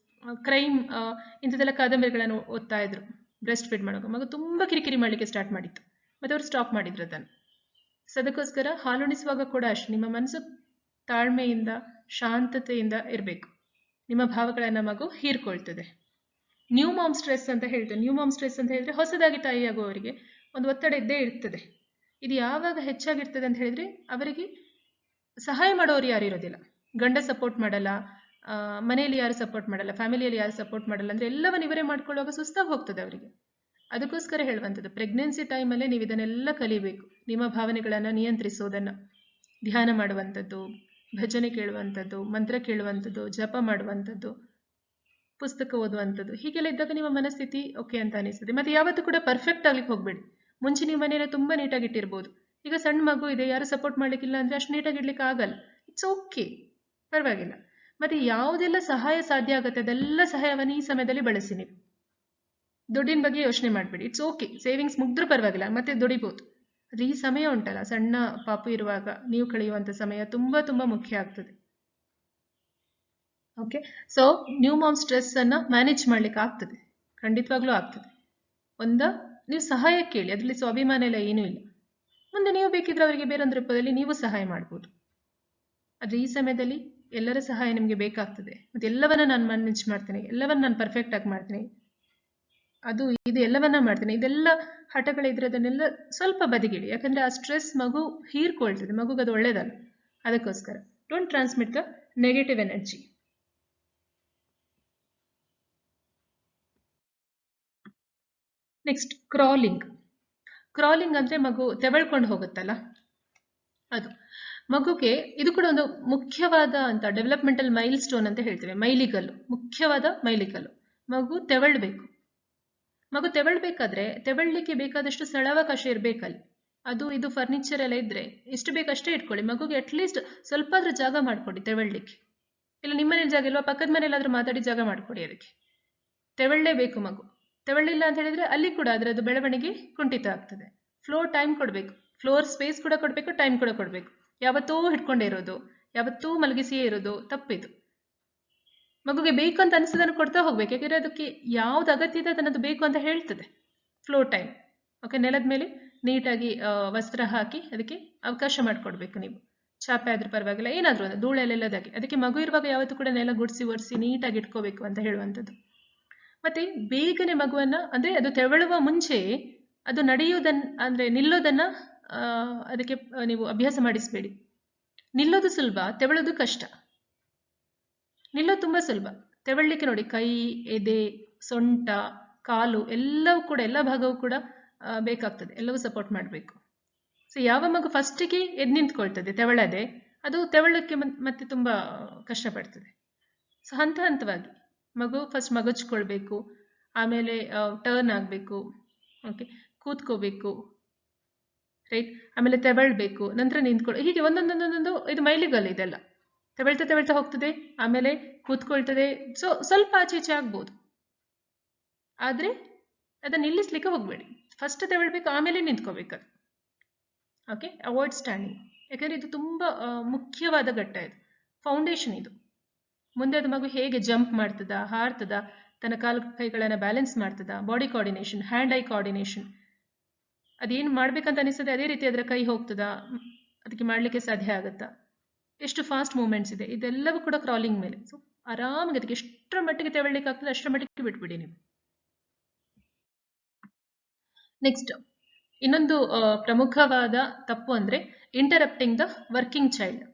ಕ್ರೈಮ್ ಇಂಥದ್ದೆಲ್ಲ ಕಾದಂಬರಿಗಳನ್ನು ಓದ್ತಾ ಇದ್ರು, ಬ್ರೆಸ್ಟ್ ಫೀಡ್ ಮಾಡುವಾಗ ಮಗು ತುಂಬಾ ಕಿರಿಕಿರಿ ಮಾಡ್ಲಿಕ್ಕೆ ಸ್ಟಾರ್ಟ್ ಮಾಡಿತ್ತು, ಮತ್ತೆ ಅವ್ರು ಸ್ಟಾಪ್ ಮಾಡಿದ್ರು ಅದನ್ನು. ಸೊ ಅದಕ್ಕೋಸ್ಕರ ಹಾಲುಣಿಸುವಾಗ ಕೂಡ ಅಷ್ಟೇ ನಿಮ್ಮ ಮನಸ್ಸು ತಾಳ್ಮೆಯಿಂದ, ಶಾಂತತೆಯಿಂದ ಇರಬೇಕು. ನಿಮ್ಮ ಭಾವಗಳನ್ನು ಮಗು ಹೀರ್ಕೊಳ್ತದೆ. ನ್ಯೂ ಮಾಮ್ ಸ್ಟ್ರೆಸ್ ಅಂತ ಹೇಳ್ತೇವೆ. ನ್ಯೂ ಮಾಮ್ ಸ್ಟ್ರೆಸ್ ಅಂತ ಹೇಳಿದ್ರೆ ಹೊಸದಾಗಿ ತಾಯಿಯಾಗುವವರಿಗೆ ಒಂದು ಒತ್ತಡ ಇದ್ದೇ ಇರ್ತದೆ. ಇದು ಯಾವಾಗ ಹೆಚ್ಚಾಗಿರ್ತದೆ ಅಂತ ಹೇಳಿದ್ರೆ, ಅವರಿಗೆ ಸಹಾಯ ಮಾಡೋರು ಯಾರು ಇರೋದಿಲ್ಲ, ಗಂಡ ಸಪೋರ್ಟ್ ಮಾಡಲ್ಲ, ಮನೆಯಲ್ಲಿ ಯಾರು ಸಪೋರ್ಟ್ ಮಾಡಲ್ಲ, ಫ್ಯಾಮಿಲಿಯಲ್ಲಿ ಯಾರು ಸಪೋರ್ಟ್ ಮಾಡಲ್ಲ, ಅಂದ್ರೆ ಎಲ್ಲವನ್ನು ಇವರೇ ಮಾಡ್ಕೊಳ್ಳುವಾಗ ಸುಸ್ತಾಗಿ ಹೋಗ್ತದೆ ಅವರಿಗೆ. ಅದಕ್ಕೋಸ್ಕರ ಹೇಳುವಂಥದ್ದು, ಪ್ರೆಗ್ನೆನ್ಸಿ ಟೈಮಲ್ಲೇ ನೀವು ಇದನ್ನೆಲ್ಲ ಕಲಿಬೇಕು. ನಿಮ್ಮ ಭಾವನೆಗಳನ್ನು ನಿಯಂತ್ರಿಸೋದನ್ನು, ಧ್ಯಾನ ಮಾಡುವಂಥದ್ದು, ಭಜನೆ ಕೇಳುವಂಥದ್ದು, ಮಂತ್ರ ಕೇಳುವಂಥದ್ದು, ಜಪ ಮಾಡುವಂಥದ್ದು, ಪುಸ್ತಕ ಓದುವಂಥದ್ದು, ಹೀಗೆಲ್ಲ ಇದ್ದಾಗ ನಿಮ್ಮ ಮನಸ್ಥಿತಿ ಓಕೆ ಅಂತ ಅನಿಸ್ತದೆ. ಮತ್ತೆ ಯಾವತ್ತೂ ಕೂಡ ಪರ್ಫೆಕ್ಟ್ ಆಗ್ಲಿಕ್ಕೆ ಹೋಗ್ಬೇಡಿ. ಮುಂಚೆ ನೀವು ಮನೆಯನ್ನ ತುಂಬಾ ನೀಟಾಗಿ ಇಟ್ಟಿರ್ಬೋದು, ಈಗ ಸಣ್ಣ ಮಗು ಇದೆ, ಯಾರು ಸಪೋರ್ಟ್ ಮಾಡ್ಲಿಕ್ಕಿಲ್ಲ ಅಂದ್ರೆ ಅಷ್ಟು ನೀಟಾಗಿ ಇಡ್ಲಿಕ್ಕೆ ಆಗಲ್ಲ. ಇಟ್ಸ್ ಓಕೆ, ಪರವಾಗಿಲ್ಲ. ಮತ್ತೆ ಯಾವುದೆಲ್ಲ ಸಹಾಯ ಸಾಧ್ಯ ಆಗುತ್ತೆ ಅದೆಲ್ಲ ಸಹಾಯವನ್ನು ಈ ಸಮಯದಲ್ಲಿ ಬಳಸಿ. ನೀವು ದುಡ್ಡಿನ ಬಗ್ಗೆ ಯೋಚನೆ ಮಾಡಬೇಡಿ. ಇಟ್ಸ್ ಓಕೆ, ಸೇವಿಂಗ್ಸ್ ಮುಗ್ದ್ರೂ ಪರವಾಗಿಲ್ಲ, ಮತ್ತೆ ದುಡಿಬಹುದು. ಆದ್ರೆ ಈ ಸಮಯ ಉಂಟಲ್ಲ, ಸಣ್ಣ ಪಾಪು ಇರುವಾಗ ನೀವು ಕಳೆಯುವಂಥ ಸಮಯ ತುಂಬಾ ತುಂಬಾ ಮುಖ್ಯ ಆಗ್ತದೆ. Okay, so new mom stress ಅನ್ನ ಮ್ಯಾನೇಜ್ ಮಾಡ್ಲಿಕ್ಕೆ ಆಗ್ತದೆ, ಖಂಡಿತವಾಗ್ಲೂ ಆಗ್ತದೆ. ನೀವು ಸಹಾಯ ಕೇಳಿ, ಅದರಲ್ಲಿ ಸ್ವಾಭಿಮಾನ ಎಲ್ಲ ಏನೂ ಇಲ್ಲ. ಮುಂದೆ ನೀವು ಬೇಕಿದ್ರೆ ಅವರಿಗೆ ಬೇರೊಂದು ರೂಪದಲ್ಲಿ ನೀವು ಸಹಾಯ ಮಾಡ್ಬೋದು. ಆದ್ರೆ ಈ ಸಮಯದಲ್ಲಿ ಎಲ್ಲರ ಸಹಾಯ ನಿಮಗೆ ಬೇಕಾಗ್ತದೆ. ಮತ್ತೆ ಎಲ್ಲವನ್ನ ನಾನು ಮ್ಯಾನೇಜ್ ಮಾಡ್ತೇನೆ, ಎಲ್ಲವನ್ನ ನಾನು ಪರ್ಫೆಕ್ಟ್ ಆಗಿ ಮಾಡ್ತೇನೆ, ಇದು ಎಲ್ಲವನ್ನ ಮಾಡ್ತೇನೆ, ಇದೆಲ್ಲ ಹಠಗಳಿದ್ರೆ ಅದನ್ನೆಲ್ಲ ಸ್ವಲ್ಪ ಬದಿಗಿಡಿ. ಯಾಕಂದ್ರೆ ಆ ಸ್ಟ್ರೆಸ್ ಮಗು ಹೀರ್ಕೊಳ್ತದೆ, ಮಗುಗೆ ಅದು ಒಳ್ಳೇದಲ್ಲ. ಅದಕ್ಕೋಸ್ಕರ don't transmit the negative energy. Next crawling. Crawling ಅಂದರೆ ಮಗು ತೆವಳ್ಕೊಂಡು ಹೋಗುತ್ತಲ್ಲ ಅದು. ಮಗುಗೆ ಇದು ಕೂಡ ಒಂದು ಮುಖ್ಯವಾದ ಅಂತ ಡೆವಲಪ್ಮೆಂಟಲ್ ಮೈಲ್ ಸ್ಟೋನ್ ಅಂತ ಹೇಳ್ತೇವೆ, ಮೈಲಿಗಲ್ಲು, ಮುಖ್ಯವಾದ ಮೈಲಿಗಲ್ಲು. ಮಗು ತೆವಳ್ಬೇಕು. ಮಗು ತೆವಳ್ಬೇಕಾದ್ರೆ ತೆವಳ್ಲಿಕ್ಕೆ ಬೇಕಾದಷ್ಟು ಸ್ಥಳಾವಕಾಶ ಇರಬೇಕಲ್ಲಿ. ಅದು ಇದು ಫರ್ನಿಚರ್ ಎಲ್ಲ ಇದ್ರೆ ಎಷ್ಟು ಬೇಕಷ್ಟೇ ಇಟ್ಕೊಳ್ಳಿ. ಮಗುಗೆ ಅಟ್ಲೀಸ್ಟ್ ಸ್ವಲ್ಪ ಆದ್ರೂ ಜಾಗ ಮಾಡ್ಕೊಡಿ ತೆವಳ್ಲಿಕ್ಕೆ. ಇಲ್ಲ ನಿಮ್ಮನೇಲಿ ಜಾಗ ಇಲ್ವಾ, ಪಕ್ಕದ ಮನೇಲಾದ್ರೂ ಮಾತಾಡಿ ಜಾಗ ಮಾಡ್ಕೊಡಿ. ಅದಕ್ಕೆ ತೆವಳ್ಳೇಬೇಕು ಮಗು. ತೆವಳಿಲ್ಲ ಅಂತ ಹೇಳಿದ್ರೆ ಅಲ್ಲಿ ಕೂಡ ಅದರದ್ದು ಬೆಳವಣಿಗೆ ಕುಂಠಿತ ಆಗ್ತದೆ. ಫ್ಲೋರ್ ಟೈಮ್ ಕೊಡಬೇಕು, ಫ್ಲೋರ್ ಸ್ಪೇಸ್ ಕೂಡ ಕೊಡಬೇಕು, ಟೈಮ್ ಕೂಡ ಕೊಡಬೇಕು. ಯಾವತ್ತೂ ಹಿಡ್ಕೊಂಡೇ ಇರೋದು, ಯಾವತ್ತೂ ಮಲಗಿಸಿಯೇ ಇರೋದು ತಪ್ಪಿದು. ಮಗುಗೆ ಬೇಕು ಅಂತ ಅನಿಸೋದನ್ನು ಕೊಡ್ತಾ ಹೋಗ್ಬೇಕು. ಯಾಕೆಂದ್ರೆ ಅದಕ್ಕೆ ಯಾವ್ದು ಅಗತ್ಯ ಇದೆ ಅದನ್ನದು ಬೇಕು ಅಂತ ಹೇಳ್ತದೆ. Floor time. ಓಕೆ, ನೆಲದ ಮೇಲೆ ನೀಟಾಗಿ ವಸ್ತ್ರ ಹಾಕಿ ಅದಕ್ಕೆ ಅವಕಾಶ ಮಾಡಿಕೊಡ್ಬೇಕು ನೀವು. ಚಾಪೆ ಆದ್ರೂ ಪರವಾಗಿಲ್ಲ, ಏನಾದ್ರೂ ಒಂದು ಧೂಳೆಲ್ಲದಾಗಿ. ಅದಕ್ಕೆ ಮಗು ಇರುವಾಗ ಯಾವತ್ತೂ ಕೂಡ ನೆಲ ಗುಡಿಸಿ ಒರೆಸಿ ನೀಟಾಗಿ ಇಟ್ಕೋಬೇಕು ಅಂತ ಹೇಳುವಂಥದ್ದು. ಮತ್ತೆ ಬೇಗನೆ ಮಗುವನ್ನ ಅಂದ್ರೆ ಅದು ತೆವಳುವ ಮುಂಚೆ ಅದು ನಡೆಯುವುದನ್ನ ಅಂದ್ರೆ ನಿಲ್ಲೋದನ್ನ ಅದಕ್ಕೆ ನೀವು ಅಭ್ಯಾಸ ಮಾಡಿಸ್ಬೇಡಿ. ನಿಲ್ಲೋದು ಸುಲಭ, ತೆವಳೋದು ಕಷ್ಟ. ನಿಲ್ಲೋದು ತುಂಬಾ ಸುಲಭ, ತೆವಳ್ಲಿಕ್ಕೆ ನೋಡಿ ಕೈ, ಎದೆ, ಸೊಂಟ, ಕಾಲು ಎಲ್ಲವೂ ಕೂಡ, ಎಲ್ಲ ಭಾಗವೂ ಕೂಡ ಬೇಕಾಗ್ತದೆ. ಎಲ್ಲವೂ ಸಪೋರ್ಟ್ ಮಾಡಬೇಕು. ಸೊ ಯಾವ ಮಗು ಫಸ್ಟಿಗೆ ಎದ್ದು ನಿಂತ್ಕೊಳ್ತದೆ ತೆವಳದೆ, ಅದು ತೆವಳಕ್ಕೆ ಮತ್ತೆ ತುಂಬಾ ಕಷ್ಟಪಡ್ತದೆ. ಸೊ ಹಂತ ಹಂತವಾಗಿ ಮಗು ಫಸ್ಟ್ ಮಗಚ್ಕೊಳ್ಬೇಕು, ಆಮೇಲೆ ಟರ್ನ್ ಆಗಬೇಕು, ಓಕೆ, ಕೂತ್ಕೋಬೇಕು, ರೈಟ್, ಆಮೇಲೆ ತೆವಳ್ಬೇಕು, ನಂತರ ನಿಂತ್ಕೊಳ್ಳಿ. ಹೀಗೆ ಒಂದೊಂದೊಂದೊಂದು ಇದು ಮೈಲಿಗಲ್ಲ ಇದೆಲ್ಲ. ತೆವಳ್ತಾ ತೆವಳ್ತಾ ಹೋಗ್ತದೆ, ಆಮೇಲೆ ಕೂತ್ಕೊಳ್ತದೆ. ಸೊ ಸ್ವಲ್ಪ ಆಚೆ ಈಚೆ ಆಗ್ಬೋದು, ಆದ್ರೆ ಅದನ್ನ ನಿಲ್ಲಿಸ್ಲಿಕ್ಕೆ ಹೋಗ್ಬೇಡಿ. ಫಸ್ಟ್ ತೆವಳ್ಬೇಕು, ಆಮೇಲೆ ನಿಂತ್ಕೋಬೇಕು. Okay, avoid standing. ಯಾಕಂದ್ರೆ ಇದು ತುಂಬಾ ಮುಖ್ಯವಾದ ಘಟ್ಟ, ಇದು ಫೌಂಡೇಶನ್. ಇದು ಮುಂದೆ ಅದು ಮಗು ಹೇಗೆ ಜಂಪ್ ಮಾಡ್ತದ, ಹಾರ್ತದ, ತನ್ನ ಕಾಲು ಕೈಗಳನ್ನು ಬ್ಯಾಲೆನ್ಸ್ ಮಾಡ್ತದ, body coordination, hand I coordination, ಅದೇನು ಮಾಡ್ಬೇಕಂತ ಅನಿಸ್ತದೆ ಅದೇ ರೀತಿ ಅದರ ಕೈ ಹೋಗ್ತದ, ಅದಕ್ಕೆ ಮಾಡ್ಲಿಕ್ಕೆ ಸಾಧ್ಯ ಆಗುತ್ತಾ, ಎಷ್ಟು ಫಾಸ್ಟ್ ಮೂವ್ಮೆಂಟ್ಸ್ ಇದೆ, ಇದೆಲ್ಲವೂ ಕೂಡ ಕ್ರಾಲಿಂಗ್ ಮೇಲೆ. ಸೊ ಆರಾಮಾಗಿ ಅದಕ್ಕೆ ಎಷ್ಟರ ಮಟ್ಟಿಗೆ ತೆವಳ್ಲಿಕ್ಕೆ ಆಗ್ತದೆ ಅಷ್ಟರ ಮಟ್ಟಿಗೆ ಬಿಟ್ಬಿಡಿ ನೀವು. ನೆಕ್ಸ್ಟ್ ಇನ್ನೊಂದು ಪ್ರಮುಖವಾದ ತಪ್ಪು ಅಂದ್ರೆ ಇಂಟರಪ್ಟಿಂಗ್ ದ ವರ್ಕಿಂಗ್ ಚೈಲ್ಡ್.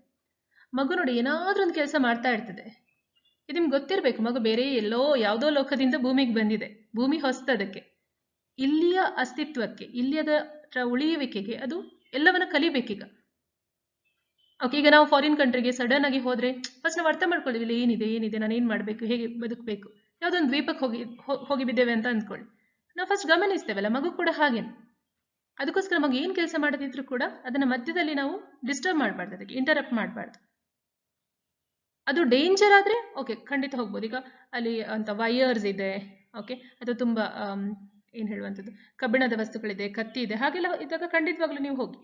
ಮಗು ನೋಡಿ ಏನಾದ್ರೂ ಒಂದು ಕೆಲಸ ಮಾಡ್ತಾ ಇರ್ತದೆ, ಇದು ನಿಮ್ಗೆ ಗೊತ್ತಿರಬೇಕು. ಮಗು ಬೇರೆ ಎಲ್ಲೋ ಯಾವುದೋ ಲೋಕದಿಂದ ಭೂಮಿಗೆ ಬಂದಿದೆ, ಭೂಮಿ ಹೊಸ್ತದಕ್ಕೆ, ಇಲ್ಲಿಯ ಅಸ್ತಿತ್ವಕ್ಕೆ, ಇಲ್ಲಿಯದ ಉಳಿಯುವಿಕೆಗೆ ಅದು ಎಲ್ಲವನ್ನ ಕಲಿಬೇಕೀಗ. ಓಕೆ, ಈಗ ನಾವು ಫಾರಿನ್ ಕಂಟ್ರಿಗೆ ಸಡನ್ ಆಗಿ ಹೋದ್ರೆ ಫಸ್ಟ್ ನಾವು ಅರ್ಥ ಮಾಡ್ಕೊಳ್ಳಿವಿ, ಏನಿದೆ, ನಾನು ಏನ್ ಮಾಡ್ಬೇಕು, ಹೇಗೆ ಬದುಕಬೇಕು. ಯಾವುದೊಂದು ದ್ವೀಪಕ್ಕೆ ಹೋಗಿ ಬಿದ್ದೇವೆ ಅಂತ ಅಂದ್ಕೊಳ್ಳಿ, ನಾವು ಫಸ್ಟ್ ಗಮನಿಸ್ತೇವಲ್ಲ, ಮಗು ಕೂಡ ಹಾಗೇನೆ. ಅದಕ್ಕೋಸ್ಕರ ಮಗು ಏನ್ ಕೆಲಸ ಮಾಡದಿದ್ರು ಕೂಡ ಅದನ್ನ ಮಧ್ಯದಲ್ಲಿ ನಾವು ಡಿಸ್ಟರ್ಬ್ ಮಾಡಬಾರ್ದು, ಅದಕ್ಕೆ ಇಂಟರಪ್ಟ್ ಮಾಡಬಾರ್ದು. ಅದು ಡೇಂಜರ್ ಆದ್ರೆ ಓಕೆ ಖಂಡಿತ ಹೋಗ್ಬೋದು. ಈಗ ಅಲ್ಲಿ ಅಂತ ವೈಯರ್ಸ್ ಇದೆ, ಓಕೆ, ಅದು ತುಂಬಾ ಏನ್ ಹೇಳುವಂಥದ್ದು ಕಬ್ಬಿಣದ ವಸ್ತುಗಳಿದೆ, ಕತ್ತಿ ಇದೆ, ಹಾಗೆಲ್ಲ ಇದ್ದಾಗ ಖಂಡಿತವಾಗ್ಲೂ ನೀವು ಹೋಗಿ,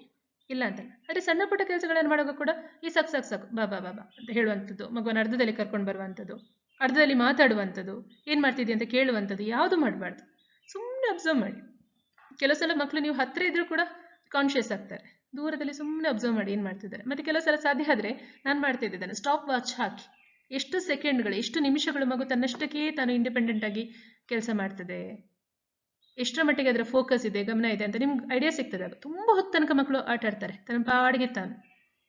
ಇಲ್ಲ ಅಂತ. ಅದೇ ಸಣ್ಣ ಪುಟ್ಟ ಕೆಲಸಗಳನ್ನು ಮಾಡುವಾಗ ಕೂಡ ಈ ಸಾಕು ಬಾಬಾ ಅಂತ ಹೇಳುವಂಥದ್ದು, ಮಗುವನ್ನು ಅರ್ಧದಲ್ಲಿ ಕರ್ಕೊಂಡು ಬರುವಂಥದ್ದು, ಅರ್ಧದಲ್ಲಿ ಮಾತಾಡುವಂಥದ್ದು, ಏನ್ ಮಾಡ್ತಿದ್ದೆ ಅಂತ ಕೇಳುವಂಥದ್ದು, ಯಾವುದು ಮಾಡಬಾರ್ದು. ಸುಮ್ಮನೆ ಅಬ್ಸರ್ವ್ ಮಾಡಿ. ಕೆಲವು ಸಲ ಮಕ್ಕಳು ನೀವು ಹತ್ತಿರ ಇದ್ರೂ ಕೂಡ ಕಾನ್ಶಿಯಸ್ ಆಗ್ತಾರೆ, ದೂರದಲ್ಲಿ ಸುಮ್ಮನೆ ಅಬ್ಸರ್ವ್ ಮಾಡಿ ಏನ್ ಮಾಡ್ತಿದ್ದಾರೆ. ಮತ್ತೆ ಕೆಲವು ಸಲ ಸಾಧ್ಯ ಆದ್ರೆ ನಾನು ಮಾಡ್ತಿದ್ದೇನೆ, ಸ್ಟಾಪ್ ವಾಚ್ ಹಾಕಿ ಎಷ್ಟು ಸೆಕೆಂಡ್ಗಳು, ಎಷ್ಟು ನಿಮಿಷಗಳು ಮಗು ತನ್ನಷ್ಟಕ್ಕೆ ತಾನು ಇಂಡಿಪೆಂಡೆಂಟ್ ಆಗಿ ಕೆಲಸ ಮಾಡ್ತದೆ, ಎಷ್ಟರ ಮಟ್ಟಿಗೆ ಅದರ ಫೋಕಸ್ ಇದೆ, ಗಮನ ಇದೆ ಅಂತ ನಿಮ್ಗೆ ಐಡಿಯಾ ಸಿಗ್ತದೆ. ಅದು ತುಂಬಾ ಹೊತ್ತು ತನಕ ಮಕ್ಕಳು ಆಟ ಆಡ್ತಾರೆ ತನ್ನ ಪಾಡಿಗೆ ತಾನು.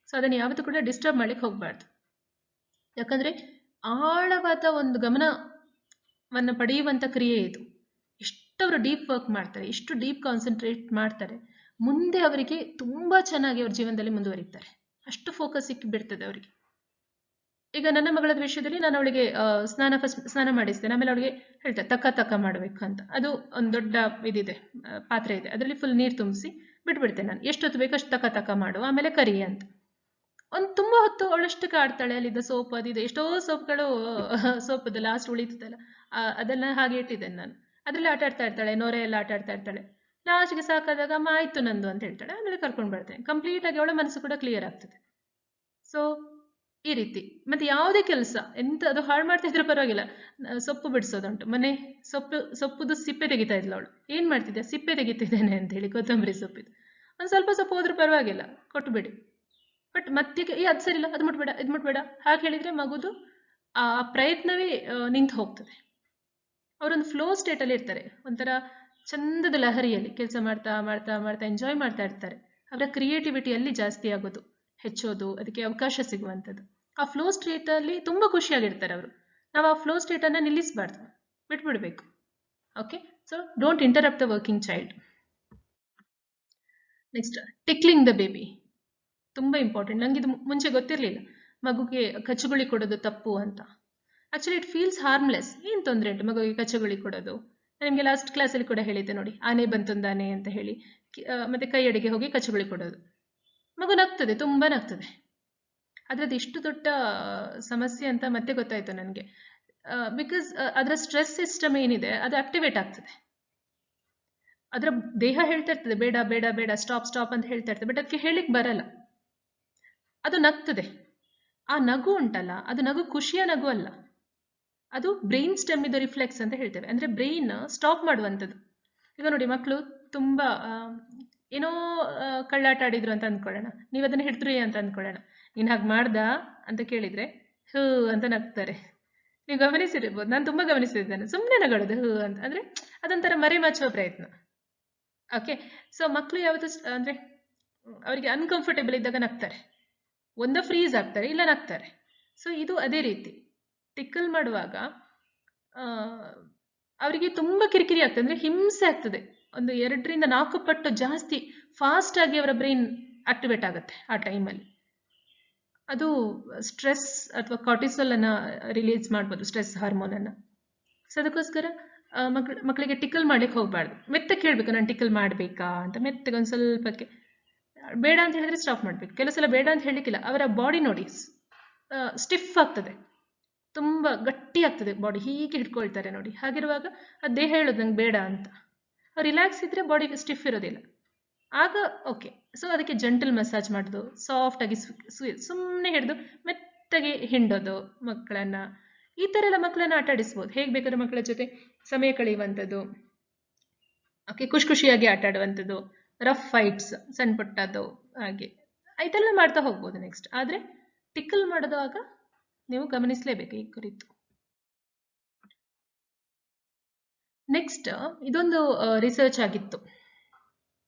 ಸೊ ಅದನ್ನು ಯಾವತ್ತೂ ಕೂಡ ಡಿಸ್ಟರ್ಬ್ ಮಾಡ್ಲಿಕ್ಕೆ ಹೋಗ್ಬಾರ್ದು. ಯಾಕಂದ್ರೆ ಆಳವಾದ ಒಂದು ಗಮನವನ್ನು ಪಡೆಯುವಂತ ಕ್ರಿಯೆ ಇದು. ಎಷ್ಟು ಅವರು ಡೀಪ್ ವರ್ಕ್ ಮಾಡ್ತಾರೆ, ಎಷ್ಟು ಡೀಪ್ ಕಾನ್ಸಂಟ್ರೇಟ್ ಮಾಡ್ತಾರೆ, ಮುಂದೆ ಅವರಿಗೆ ತುಂಬಾ ಚೆನ್ನಾಗಿ ಅವ್ರ ಜೀವನದಲ್ಲಿ ಮುಂದುವರಿತಾರೆ. ಅಷ್ಟು ಫೋಕಸ್ ಸಿಕ್ಕಿ ಬಿಡ್ತದೆ ಅವರಿಗೆ. ಈಗ ನನ್ನ ಮಗಳ ವಿಷಯದಲ್ಲಿ ನಾನು ಅವಳಿಗೆ ಸ್ನಾನ ಮಾಡಿಸ್ತೇನೆ, ಆಮೇಲೆ ಅವಳಿಗೆ ಹೇಳ್ತಾರೆ ತಕ್ಕ ಮಾಡಬೇಕು ಅಂತ. ಅದು ಒಂದು ದೊಡ್ಡ ಇದಿದೆ, ಪಾತ್ರೆ ಇದೆ, ಅದರಲ್ಲಿ ಫುಲ್ ನೀರು ತುಂಬಿಸಿ ಬಿಟ್ಬಿಡ್ತೇನೆ ನಾನು. ಎಷ್ಟೊತ್ತು ಬೇಕಷ್ಟು ತಕ್ಕ ಮಾಡು, ಆಮೇಲೆ ಕರಿ ಅಂತ. ಒಂದು ತುಂಬಾ ಹೊತ್ತು ಅವಳಷ್ಟಕ್ಕೆ ಆಡ್ತಾಳೆ. ಅಲ್ಲಿದ್ದ ಸೋಪ್ ಅದಿದೆ, ಎಷ್ಟೋ ಸೋಪ್ಗಳು, ಸೋಪದ ಲಾಸ್ಟ್ ಉಳಿತದಲ್ಲ ಅದೆಲ್ಲ ಹಾಗೆ ಇಟ್ಟಿದ್ದೇನೆ ನಾನು. ಅದ್ರಲ್ಲಿ ಆಟ ಆಡ್ತಾ ಇರ್ತಾಳೆ, ನೊರೆ ಎಲ್ಲ ಆಟ ಆಡ್ತಾ ಇರ್ತಾಳೆ. ಲಾಸ್ಟ್ಗೆ ಸಾಕಾದಾಗ ಅಮ್ಮ ಆಯ್ತು ನಂದು ಅಂತ ಹೇಳ್ತಾಳೆ, ಆಮೇಲೆ ಕರ್ಕೊಂಡು ಬರ್ತೇನೆ. ಕಂಪ್ಲೀಟ್ ಆಗಿ ಅವಳ ಮನಸ್ಸು ಕೂಡ ಕ್ಲಿಯರ್ ಆಗ್ತದೆ. ಸೊ ಈ ರೀತಿ. ಮತ್ತೆ ಯಾವುದೇ ಕೆಲಸ ಎಂತ ಅದು ಹಾಳು ಮಾಡ್ತಾ ಇದ್ರೆ ಪರವಾಗಿಲ್ಲ, ಸೊಪ್ಪು ಬಿಡಿಸೋದುಂಟು, ಮನೆ ಸೊಪ್ಪುದು ಸಿಪ್ಪೆ ತೆಗಿತಾ ಇದ್ಲು ಅವಳು. ಏನ್ ಮಾಡ್ತಿದ್ದೆ, ಸಿಪ್ಪೆ ತೆಗಿತಿದ್ದೇನೆ ಅಂತ ಹೇಳಿ, ಕೊತ್ತಂಬರಿ ಸೊಪ್ಪಿದು. ಒಂದು ಸ್ವಲ್ಪ ಸೊಪ್ಪು ಹೋದ್ರೂ ಪರವಾಗಿಲ್ಲ, ಕೊಟ್ಟು ಬಿಡಿ. ಬಟ್ ಮತ್ತೆ ಅದು ಸರಿಲ್ಲ, ಅದು ಮುಟ್ಬೇಡ, ಇದು ಮುಟ್ಬೇಡ ಹಾಗೆ ಹೇಳಿದ್ರೆ ಮಗುದು ಆ ಪ್ರಯತ್ನವೇ ನಿಂತು ಹೋಗ್ತದೆ. ಅವರೊಂದು ಫ್ಲೋ ಸ್ಟೇಟ್ ಅಲ್ಲಿ ಇರ್ತಾರೆ, ಒಂಥರ ಚಂದದ ಲಹರಿಯಲ್ಲಿ ಕೆಲಸ ಮಾಡ್ತಾ ಮಾಡ್ತಾ ಮಾಡ್ತಾ ಎಂಜಾಯ್ ಮಾಡ್ತಾ ಇರ್ತಾರೆ. ಅವರ ಕ್ರಿಯೇಟಿವಿಟಿ ಅಲ್ಲಿ ಜಾಸ್ತಿ ಆಗೋದು, ಹೆಚ್ಚೋದು, ಅದಕ್ಕೆ ಅವಕಾಶ ಸಿಗುವಂಥದ್ದು. ಆ ಫ್ಲೋ ಸ್ಟೇಟಲ್ಲಿ ತುಂಬ ಖುಷಿಯಾಗಿರ್ತಾರೆ ಅವರು. ನಾವು ಆ ಫ್ಲೋ ಸ್ಟೇಟನ್ನು ನಿಲ್ಲಿಸಬಾರ್ದು, ಬಿಟ್ಬಿಡ್ಬೇಕು. Okay, so don't interrupt the working child. Next, tickling the baby ತುಂಬ ಇಂಪಾರ್ಟೆಂಟ್. ನನಗೆ ಇದು ಮುಂಚೆ ಗೊತ್ತಿರಲಿಲ್ಲ, ಮಗುಗೆ ಕಚ್ಚುಗುಳಿ ಕೊಡೋದು ತಪ್ಪು ಅಂತ. Actually it feels harmless. ಏನು ತೊಂದರೆ ಉಂಟು ಮಗುವಿಗೆ ಕಚ್ಚುಗುಳಿ ಕೊಡೋದು? ನಿಮಗೆ ಲಾಸ್ಟ್ ಕ್ಲಾಸಲ್ಲಿ ಕೂಡ ಹೇಳಿದ್ದೆ ನೋಡಿ, ಆನೆ ಬಂತೊಂದಾನೆ ಅಂತ ಹೇಳಿ. ಮತ್ತೆ ಕೈ ಅಡಿಗೆ ಹೋಗಿ ಕಚ್ಚುಗುಳಿ ಕೊಡೋದು. ಮಗು ನಗ್ತದೆ, ತುಂಬ ನಗ್ತದೆ. ಅದ್ರದ್ದು ಇಷ್ಟು ದೊಡ್ಡ ಸಮಸ್ಯೆ ಅಂತ ಮತ್ತೆ ಗೊತ್ತಾಯ್ತು ನನಗೆ. ಬಿಕಾಸ್ ಅದರ ಸ್ಟ್ರೆಸ್ ಸಿಸ್ಟಮ್ ಏನಿದೆ ಅದು ಆಕ್ಟಿವೇಟ್ ಆಗ್ತದೆ. ಅದರ ದೇಹ ಹೇಳ್ತಾ ಇರ್ತದೆ ಬೇಡ ಬೇಡ ಬೇಡ, ಸ್ಟಾಪ್ ಸ್ಟಾಪ್ ಅಂತ ಹೇಳ್ತಾ ಇರ್ತದೆ, ಬಟ್ ಅದಕ್ಕೆ ಹೇಳಿಕ್ ಬರಲ್ಲ. ಅದು ನಗ್ತದೆ. ಆ ನಗು ಉಂಟಲ್ಲ, ಅದು ನಗು ಖುಷಿಯ ನಗು ಅಲ್ಲ, ಅದು ಬ್ರೈನ್ ಸ್ಟೆಮ್ ಇದು ರಿಫ್ಲೆಕ್ಸ್ ಅಂತ ಹೇಳ್ತೇವೆ. ಅಂದ್ರೆ ಬ್ರೈನ್ ಸ್ಟಾಪ್ ಮಾಡುವಂಥದ್ದು. ಈಗ ನೋಡಿ, ಮಕ್ಕಳು ತುಂಬಾ ಏನೋ ಕಳ್ಳಾಟ ಆಡಿದ್ರು ಅಂತ ಅಂದ್ಕೊಳ್ಳೋಣ, ನೀವು ಅದನ್ನ ಹಿಡಿದ್ರಿ ಅಂತ ಅಂದ್ಕೊಳ್ಳೋಣ. ನೀನ್ ಹಾಗೆ ಮಾಡ್ದ ಅಂತ ಕೇಳಿದ್ರೆ ಹೂ ಅಂತ ನಗ್ತಾರೆ. ನೀವು ಗಮನಿಸಿರ್ಬೋದು, ನಾನು ತುಂಬಾ ಗಮನಿಸಿದ್ದೇನೆ. ಸುಮ್ಮನೆ ನಗಡೋದು ಹೂ ಅಂತ, ಅಂದ್ರೆ ಅದೊಂಥರ ಮರೆಮಾಚುವ ಪ್ರಯತ್ನ. ಓಕೆ, ಸೊ ಮಕ್ಕಳು ಯಾವತ್ತು ಅಂದ್ರೆ ಅವರಿಗೆ ಅನ್ಕಂಫರ್ಟೇಬಲ್ ಇದ್ದಾಗ ನಗ್ತಾರೆ, ಒಂದೋ ಫ್ರೀಸ್ ಆಗ್ತಾರೆ, ಇಲ್ಲ ನಗ್ತಾರೆ. ಸೊ ಇದು ಅದೇ ರೀತಿ ಟಿಕ್ಕಲ್ ಮಾಡುವಾಗ ಅವರಿಗೆ ತುಂಬಾ ಕಿರಿಕಿರಿ ಆಗ್ತದೆ, ಅಂದ್ರೆ ಹಿಂಸೆ ಆಗ್ತದೆ. ಒಂದು 2ರಿಂದ 4 ಪಟ್ಟು ಜಾಸ್ತಿ ಫಾಸ್ಟ್ ಆಗಿ ಅವರ ಬ್ರೈನ್ ಆಕ್ಟಿವೇಟ್ ಆಗುತ್ತೆ ಆ ಟೈಮಲ್ಲಿ. ಅದು ಸ್ಟ್ರೆಸ್ ಅಥವಾ ಕಾರ್ಟಿಸೋಲ್ ಅನ್ನ ರಿಲೀಸ್ ಮಾಡ್ಬೋದು, ಸ್ಟ್ರೆಸ್ ಹಾರ್ಮೋನ್ ಅನ್ನ. ಸೊ ಅದಕ್ಕೋಸ್ಕರ ಮಕ್ಕಳಿಗೆ ಟಿಕ್ಕಲ್ ಮಾಡ್ಲಿಕ್ಕೆ ಹೋಗ್ಬಾರ್ದು. ಮೆತ್ತಗೆ ಹೇಳ್ಬೇಕು, ನಾನು ಟಿಕ್ಕಲ್ ಮಾಡ್ಬೇಕಾ ಅಂತ. ಮೆತ್ತಗೆ ಒಂದು ಸ್ವಲ್ಪಕ್ಕೆ ಬೇಡ ಅಂತ ಹೇಳಿದ್ರೆ ಸ್ಟಾಪ್ ಮಾಡ್ಬೇಕು. ಕೆಲವು ಸಲ ಬೇಡ ಅಂತ ಹೇಳಲಿಕ್ಕಿಲ್ಲ, ಅವರ ಬಾಡಿ ನೋಡಿ ಸ್ಟಿಫ್ ಆಗ್ತದೆ, ತುಂಬಾ ಗಟ್ಟಿ ಆಗ್ತದೆ ಬಾಡಿ, ಹೀಗೆ ಹಿಡ್ಕೊಳ್ತಾರೆ ನೋಡಿ. ಹಾಗಿರುವಾಗ ಆ ದೇಹ ಹೇಳೋದು ನಂಗೆ ಬೇಡ ಅಂತ. ರಿಲ್ಯಾಕ್ಸ್ ಇದ್ರೆ ಬಾಡಿ ಸ್ಟಿಫ್ ಇರೋದಿಲ್ಲ, ಆಗ ಓಕೆ. ಸೊ ಅದಕ್ಕೆ ಜೆಂಟಲ್ ಮಸಾಜ್ ಮಾಡೋದು, ಸಾಫ್ಟ್ ಆಗಿ ಸುಮ್ಮನೆ ಹಿಡಿದು ಮೆತ್ತಗೆ ಹಿಂಡೋದು ಮಕ್ಕಳನ್ನ. ಈ ತರ ಎಲ್ಲ ಮಕ್ಕಳನ್ನ ಆಟ ಆಡಿಸ್ಬೋದು. ಹೇಗೆ ಬೇಕಾದ್ರೆ ಮಕ್ಕಳ ಜೊತೆ ಸಮಯ ಕಳೆಯುವಂಥದ್ದು, ಓಕೆ, ಖುಷಿ ಖುಷಿಯಾಗಿ ಆಟ ಆಡುವಂಥದ್ದು, ರಫ್ ಫೈಟ್ಸ್ ಸಣ್ಣ ಪುಟ್ಟದ್ದು, ಹಾಗೆ ಇದೆಲ್ಲ ಮಾಡ್ತಾ ಹೋಗ್ಬೋದು. ನೆಕ್ಸ್ಟ್ ಆದ್ರೆ ಟಿಕ್ಕಲ್ ಮಾಡಿದಾಗ ನೀವು ಗಮನಿಸಲೇಬೇಕು ಈ ಕುರಿತು. ನೆಕ್ಸ್ಟ್, ಇದೊಂದು ರಿಸರ್ಚ್ ಆಗಿತ್ತು.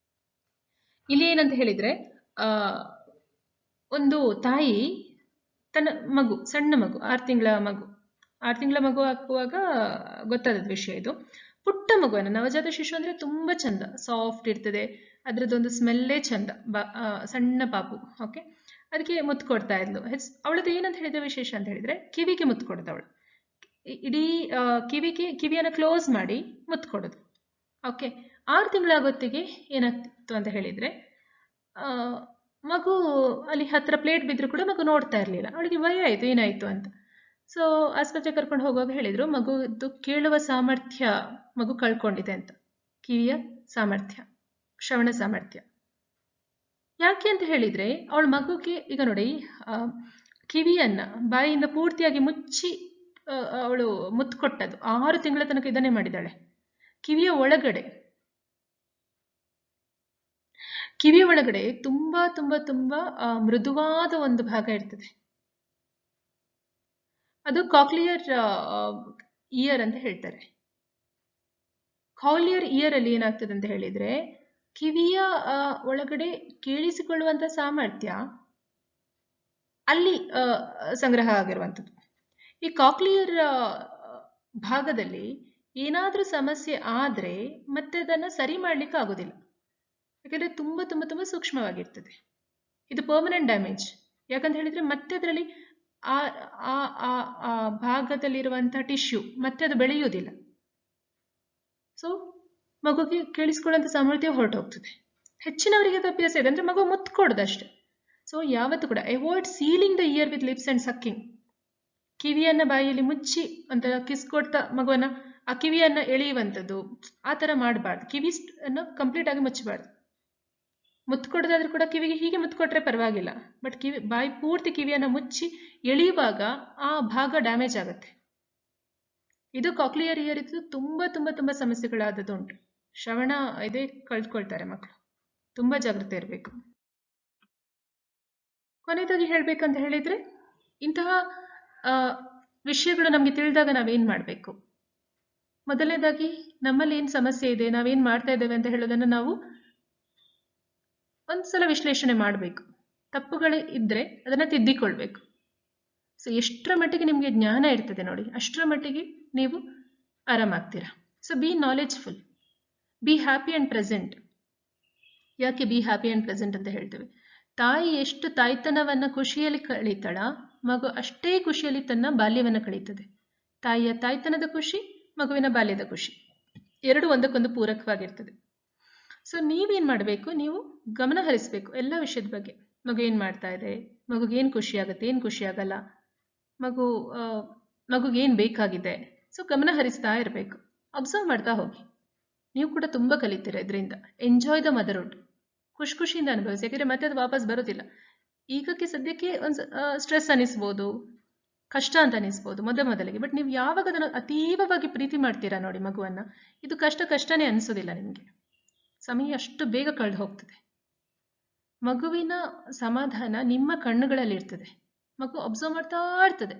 ಇಲ್ಲಿ ಏನಂತ ಹೇಳಿದ್ರೆ, ಒಂದು ತಾಯಿ ತನ್ನ ಮಗು, ಸಣ್ಣ ಮಗು, 6 ತಿಂಗಳ ಮಗು ಹಾಕುವಾಗ ಗೊತ್ತಾದ ವಿಷಯ ಇದು. ಪುಟ್ಟ ಮಗುವನ್ನು, ನವಜಾತ ಶಿಶು ಅಂದ್ರೆ ತುಂಬಾ ಚಂದ, ಸಾಫ್ಟ್ ಇರ್ತದೆ, ಅದ್ರದ್ದೊಂದು ಸ್ಮೆಲ್ಲೇ ಚಂದ, ಸಣ್ಣ ಪಾಪು. ಓಕೆ, ಅದಕ್ಕೆ ಮುತ್ತು ಕೊಡ್ತಾ ಇದ್ಲು. ಅವಳದ್ದು ಏನಂತ ಹೇಳಿದ್ರೆ ವಿಶೇಷ ಅಂತ ಹೇಳಿದ್ರೆ, ಕಿವಿಗೆ ಮುತ್ತು ಕೊಡ್ತಾವಳು. ಇಡೀ ಕಿವಿಯನ್ನು ಕ್ಲೋಸ್ ಮಾಡಿ ಮುತ್ತು ಕೊಡೋದು. ಓಕೆ, 6 ತಿಂಗಳಾಗೊತ್ತಿಗೆ ಏನಾಗ್ತಿತ್ತು ಅಂತ ಹೇಳಿದ್ರೆ, ಮಗು ಅಲ್ಲಿ ಹತ್ರ ಪ್ಲೇಟ್ ಬಿದ್ರು ಕೂಡ ಮಗು ನೋಡ್ತಾ ಇರ್ಲಿಲ್ಲ. ಅವಳಿಗೆ ಭಯ ಆಯ್ತು, ಏನಾಯ್ತು ಅಂತ. ಸೊ ಆಸ್ಪತ್ರೆ ಕರ್ಕೊಂಡು ಹೋಗುವಾಗ ಹೇಳಿದ್ರು, ಮಗುದು ಕೇಳುವ ಸಾಮರ್ಥ್ಯ ಮಗು ಕಳ್ಕೊಂಡಿದೆ ಅಂತ, ಕಿವಿಯ ಸಾಮರ್ಥ್ಯ, ಶ್ರವಣ ಸಾಮರ್ಥ್ಯ. ಯಾಕೆ ಅಂತ ಹೇಳಿದ್ರೆ, ಅವಳ ಮಗುಗೆ ಈಗ ನೋಡಿ, ಕಿವಿಯನ್ನ ಬಾಯಿಯಿಂದ ಪೂರ್ತಿಯಾಗಿ ಮುಚ್ಚಿ ಅವಳು ಮುತ್ತು ಕೊಟ್ಟದ್ದು. 6 ತಿಂಗಳ ತನಕ ಇದನ್ನೇ ಮಾಡಿದಾಳೆ. ಕಿವಿಯ ಒಳಗಡೆ ತುಂಬಾ ತುಂಬಾ ತುಂಬಾ ಮೃದುವಾದ ಒಂದು ಭಾಗ ಇರ್ತದೆ, ಅದು ಕಾಕ್ಲಿಯರ್ ಇಯರ್ ಅಂತ ಹೇಳ್ತಾರೆ. ಕಾಕ್ಲಿಯರ್ ಇಯರ್ ಅಲ್ಲಿ ಏನಾಗ್ತದೆ ಅಂತ ಹೇಳಿದ್ರೆ, ಕಿವಿಯ ಒಳಗಡೆ ಕೇಳಿಸಿಕೊಳ್ಳುವಂತ ಸಾಮರ್ಥ್ಯ ಅಲ್ಲಿ ಸಂಗ್ರಹ ಆಗಿರುವಂಥದ್ದು. ಈ ಕಾಕ್ಲಿಯರ್ ಭಾಗದಲ್ಲಿ ಏನಾದ್ರೂ ಸಮಸ್ಯೆ ಆದ್ರೆ ಮತ್ತೆ ಅದನ್ನ ಸರಿ ಮಾಡ್ಲಿಕ್ಕೆ ಆಗೋದಿಲ್ಲ, ಯಾಕಂದ್ರೆ ತುಂಬಾ ತುಂಬಾ ತುಂಬಾ ಸೂಕ್ಷ್ಮವಾಗಿರ್ತದೆ. ಇದು ಪರ್ಮನೆಂಟ್ ಡ್ಯಾಮೇಜ್. ಯಾಕಂತ ಹೇಳಿದ್ರೆ ಮತ್ತೆ ಅದರಲ್ಲಿ ಆ ಭಾಗದಲ್ಲಿರುವಂತಹ ಟಿಶ್ಯೂ ಮತ್ತೆ ಅದು ಬೆಳೆಯುವುದಿಲ್ಲ. ಸೊ ಮಗುಗೆ ಕೇಳಿಸ್ಕೊಳ್ಳುವಂತ ಸಾಮರ್ಥ್ಯ ಹೊರಟು ಹೋಗ್ತದೆ. ಹೆಚ್ಚಿನವರಿಗೆ ಅದು ಅಭ್ಯಾಸ ಇದೆ, ಅಂದ್ರೆ ಮಗು ಮುತ್ತು ಕೊಡೋದಷ್ಟೇ. ಸೊ ಯಾವತ್ತು ಕೂಡ avoid sealing the ear with lips and sucking. ಕಿವಿಯನ್ನ ಬಾಯಿಯಲ್ಲಿ ಮುಚ್ಚಿ ಒಂಥರ ಕಿಸ್ ಕೊಡ್ತಾ ಮಗುವನ್ನ ಆ ಕಿವಿಯನ್ನ ಎಳೆಯುವಂಥದ್ದು, ಆ ತರ ಮಾಡಬಾರ್ದು. ಕಿವಿಯನ್ನು ಕಂಪ್ಲೀಟ್ ಆಗಿ ಮುಚ್ಚಬಾರ್ದು. ಮುತ್ತು ಕೊಡೋದಾದ್ರೂ ಕೂಡ ಕಿವಿಗೆ ಹೀಗೆ ಮುತ್ತು ಕೊಟ್ರೆ ಪರವಾಗಿಲ್ಲ, ಬಟ್ ಬಾಯಿ ಪೂರ್ತಿ ಕಿವಿಯನ್ನ ಮುಚ್ಚಿ ಎಳೆಯುವಾಗ ಆ ಭಾಗ ಡ್ಯಾಮೇಜ್ ಆಗುತ್ತೆ. ಇದು ಕಾಕ್ಲಿಯರ್ ಇಯರ್ ಇದ್ದು ತುಂಬಾ ತುಂಬಾ ತುಂಬಾ ಸಮಸ್ಯೆಗಳಾದದ್ದು ಉಂಟು. ಶ್ರವಣ ಇದೇ ಕಳ್ಕೊಳ್ತಾರೆ ಮಕ್ಕಳು, ತುಂಬಾ ಜಾಗ್ರತೆ ಇರಬೇಕು. ಕೊನೆಯದಾಗಿ ಹೇಳ್ಬೇಕಂತ ಹೇಳಿದ್ರೆ, ಇಂತಹ ವಿಷಯಗಳು ನಮ್ಗೆ ತಿಳಿದಾಗ ನಾವೇನ್ ಮಾಡ್ಬೇಕು? ಮೊದಲನೇದಾಗಿ ನಮ್ಮಲ್ಲಿ ಏನ್ ಸಮಸ್ಯೆ ಇದೆ, ನಾವೇನ್ ಮಾಡ್ತಾ ಇದ್ದೇವೆ ಅಂತ ಹೇಳೋದನ್ನ ನಾವು ಒಂದ್ಸಲ ವಿಶ್ಲೇಷಣೆ ಮಾಡಬೇಕು. ತಪ್ಪುಗಳು ಇದ್ರೆ ಅದನ್ನ ತಿದ್ದಿಕೊಳ್ಬೇಕು. ಸೊ ಎಷ್ಟರ ಮಟ್ಟಿಗೆ ನಿಮಗೆ ಜ್ಞಾನ ಇರ್ತದೆ ನೋಡಿ, ಅಷ್ಟರ ಮಟ್ಟಿಗೆ ನೀವು ಆರಾಮಾಗ್ತೀರಾ. So be knowledgeful, be happy and present. ಯಾಕೆ ಬಿ ಹ್ಯಾಪಿ ಆ್ಯಂಡ್ ಪ್ರೆಸೆಂಟ್ ಅಂತ ಹೇಳ್ತೇವೆ? ತಾಯಿ ಎಷ್ಟು ತಾಯ್ತನವನ್ನು ಖುಷಿಯಲ್ಲಿ ಕಳೀತಾಳ, ಮಗು ಅಷ್ಟೇ ಖುಷಿಯಲ್ಲಿ ತನ್ನ ಬಾಲ್ಯವನ್ನು ಕಳೀತದೆ. ತಾಯಿಯ ತಾಯ್ತನದ ಖುಷಿ, ಮಗುವಿನ ಬಾಲ್ಯದ ಖುಷಿ, ಎರಡು ಒಂದಕ್ಕೊಂದು ಪೂರಕವಾಗಿರ್ತದೆ. ಸೊ ನೀವೇನು ಮಾಡಬೇಕು, ನೀವು ಗಮನ ಹರಿಸಬೇಕು ಎಲ್ಲ ವಿಷಯದ ಬಗ್ಗೆ. ಮಗು ಏನು ಮಾಡ್ತಾ ಇದೆ, ಮಗುಗೇನು ಖುಷಿ ಆಗುತ್ತೆ, ಏನು ಖುಷಿ ಆಗಲ್ಲ, ಮಗುಗೇನು ಬೇಕಾಗಿದೆ. ಸೊ ಗಮನ ಹರಿಸ್ತಾ ಇರಬೇಕು, ಅಬ್ಸರ್ವ್ ಮಾಡ್ತಾ ಹೋಗಿ. ನೀವು ಕೂಡ ತುಂಬ ಕಲಿತೀರ ಇದರಿಂದ. ಎಂಜಾಯ್ ದ ಮದರ್ಹುಡ್, ಖುಷಿಯಿಂದ ಅನುಭವಿಸಿ. ಯಾಕೆಂದರೆ ಮತ್ತೆ ಅದು ವಾಪಸ್ ಬರೋದಿಲ್ಲ. ಈಗಕ್ಕೆ ಸದ್ಯಕ್ಕೆ ಒಂದು ಸ್ಟ್ರೆಸ್ ಅನಿಸ್ಬೋದು, ಕಷ್ಟ ಅಂತ ಅನಿಸ್ಬೋದು ಮೊದಲಿಗೆ. ಬಟ್ ನೀವು ಯಾವಾಗ ಅದನ್ನು ಅತೀವವಾಗಿ ಪ್ರೀತಿ ಮಾಡ್ತೀರಾ ನೋಡಿ ಮಗುವನ್ನು, ಇದು ಕಷ್ಟನೇ ಅನಿಸೋದಿಲ್ಲ ನಿಮಗೆ. ಸಮಯ ಅಷ್ಟು ಬೇಗ ಕಳೆದು ಹೋಗ್ತದೆ. ಮಗುವಿನ ಸಮಾಧಾನ ನಿಮ್ಮ ಕಣ್ಣುಗಳಲ್ಲಿ ಇರ್ತದೆ. ಮಗು ಅಬ್ಸರ್ವ್ ಮಾಡ್ತಾ ಇರ್ತದೆ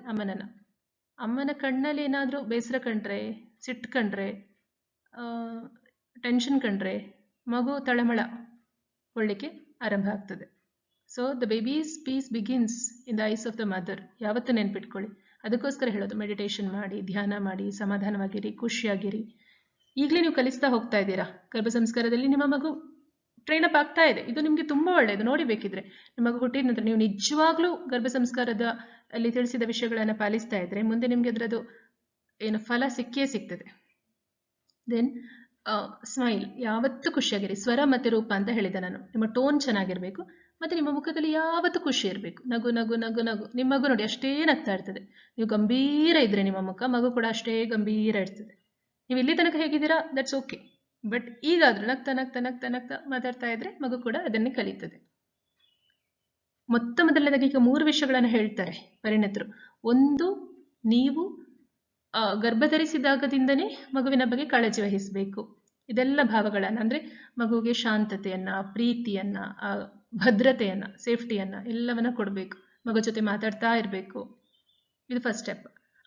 ಅಮ್ಮನ ಕಣ್ಣಲ್ಲಿ ಏನಾದರೂ ಬೇಸರ ಕಂಡ್ರೆ, ಸಿಟ್ಟು ಕಂಡ್ರೆ, ಟೆನ್ಷನ್ ಕಂಡ್ರೆ ಮಗು ತಳಮಳ ಒಳ್ಳಿಕ್ಕೆ ಆರಂಭ ಆಗ್ತದೆ. So the baby's peace begins in the eyes of the mother. ಯಾವತ್ತೂ ನೆನ್ಪಿಟ್ಕೊಳ್ಳಿ. ಅದಕ್ಕೋಸ್ಕರ ಹೇಳೋದು, ಮೆಡಿಟೇಷನ್ ಮಾಡಿ, ಧ್ಯಾನ ಮಾಡಿ, ಸಮಾಧಾನವಾಗಿರಿ, ಖುಷಿಯಾಗಿರಿ. ಈಗಲೇ ನೀವು ಕಲಿಸ್ತಾ ಹೋಗ್ತಾ ಇದ್ದೀರಾ. ಗರ್ಭ ಸಂಸ್ಕಾರದಲ್ಲಿ ನಿಮ್ಮ ಮಗು ಟ್ರೈನ್ ಅಪ್ ಆಗ್ತಾ ಇದೆ. ಇದು ನಿಮಗೆ ತುಂಬ ಒಳ್ಳೆಯದು. ನೋಡಿ, ಬೇಕಿದ್ರೆ ನಿಮ್ಮ ಮಗು ಹುಟ್ಟಿದ ನಂತರ ನೀವು ನಿಜವಾಗ್ಲೂ ಗರ್ಭ ಸಂಸ್ಕಾರದ ಅಲ್ಲಿ ತಿಳಿಸಿದ ವಿಷಯಗಳನ್ನು ಪಾಲಿಸ್ತಾ ಇದ್ರೆ ಮುಂದೆ ನಿಮಗೆ ಅದರದ್ದು ಏನು ಫಲ ಸಿಕ್ಕೇ ಸಿಗ್ತದೆ. ದೆನ್ ಸ್ಮೈಲ್, ಯಾವತ್ತೂ ಖುಷಿಯಾಗಿರಿ. ಸ್ವರ ಮತ್ತು ರೂಪ ಅಂತ ಹೇಳಿದೆ ನಾನು. ನಿಮ್ಮ ಟೋನ್ ಚೆನ್ನಾಗಿರಬೇಕು ಮತ್ತು ನಿಮ್ಮ ಮುಖದಲ್ಲಿ ಯಾವತ್ತೂ ಖುಷಿ ಇರಬೇಕು. ನಗು ನಗು ನಗು ನಗು. ನಿಮ್ಮ ಮಗು ನೋಡಿ ಅಷ್ಟೇ ನಗ್ತಾ ಇರ್ತದೆ. ನೀವು ಗಂಭೀರ ಇದ್ರೆ ನಿಮ್ಮ ಮುಖ, ಮಗು ಕೂಡ ಅಷ್ಟೇ ಗಂಭೀರ ಇರ್ತದೆ. ನೀವು ಇಲ್ಲಿ ತನಕ ಹೇಗಿದ್ದೀರಾ ದಟ್ಸ್ ಓಕೆ. ಬಟ್ ಈಗಾದರೂ ನಗ್ತಾ ನಗ್ತಾ ನಗ್ತಾ ನಗ್ತಾ ಮಾತಾಡ್ತಾ ಇದ್ರೆ ಮಗು ಕೂಡ ಅದನ್ನೇ ಕಲಿತದೆ. ಮೊದಲನೇದಾಗಿ ಈಗ 3 ವಿಷಯಗಳನ್ನು ಹೇಳ್ತಾರೆ ಪರಿಣಿತರು. ಒಂದು, ನೀವು ಗರ್ಭಧರಿಸಿದಾಗದಿಂದನೇ ಮಗುವಿನ ಬಗ್ಗೆ ಕಾಳಜಿ ವಹಿಸಬೇಕು. ಇದೆಲ್ಲ ಭಾವಗಳನ್ನು, ಅಂದರೆ ಮಗುವಿಗೆ ಶಾಂತತೆಯನ್ನ, ಪ್ರೀತಿಯನ್ನ, ಭದ್ರತೆಯನ್ನ, ಸೇಫ್ಟಿಯನ್ನ ಎಲ್ಲವನ್ನ ಕೊಡಬೇಕು. ಮಗು ಜೊತೆ ಮಾತಾಡ್ತಾ ಇರಬೇಕು. ಇದು ಫಸ್ಟ್ ಸ್ಟೆಪ್.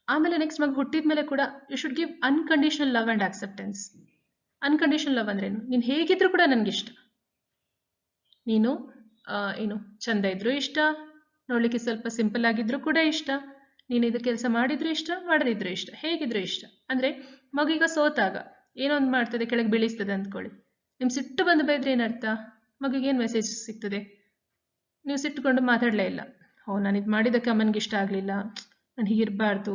ಆಮೇಲೆ ನೆಕ್ಸ್ಟ್, ಮಗು ಹುಟ್ಟಿದ ಮೇಲೆ ಕೂಡ you should give unconditional love and acceptance. Unconditional love ಅಂದ್ರೇನು? ನೀನು ಹೇಗಿದ್ರು ಕೂಡ ನನಗಿಷ್ಟ. ನೀನು ಏನು ಚಂದ ಇದ್ರೂ ಇಷ್ಟ, ನೋಡ್ಲಿಕ್ಕೆ ಸ್ವಲ್ಪ ಸಿಂಪಲ್ ಆಗಿದ್ರು ಕೂಡ ಇಷ್ಟ, ನೀನು ಇದು ಕೆಲಸ ಮಾಡಿದ್ರು ಇಷ್ಟ, ಮಾಡದಿದ್ರು ಇಷ್ಟ, ಹೇಗಿದ್ರು ಇಷ್ಟ. ಅಂದರೆ ಮಗು ಈಗ ಸೋತಾಗ ಏನೊಂದು ಮಾಡ್ತದೆ, ಕೆಳಗೆ ಬೀಳಿಸ್ತದೆ ಅಂದ್ಕೊಳ್ಳಿ. ನಿಮ್ಮ ಸಿಟ್ಟು ಬಂದು ಬೈದ್ರೆ ಏನರ್ಥ? ಮಗುಗೆ ಏನು ಮೆಸೇಜ್ ಸಿಗ್ತದೆ? ನೀವು ಸಿಟ್ಟುಕೊಂಡು ಮಾತಾಡಲೇ ಇಲ್ಲ. ನಾನು ಇದು ಮಾಡಿದ್ದಕ್ಕೆ ಅಮ್ಮನಿಗೆ ಇಷ್ಟ ಆಗಲಿಲ್ಲ, ನಾನು ಹೀಗಿರಬಾರ್ದು.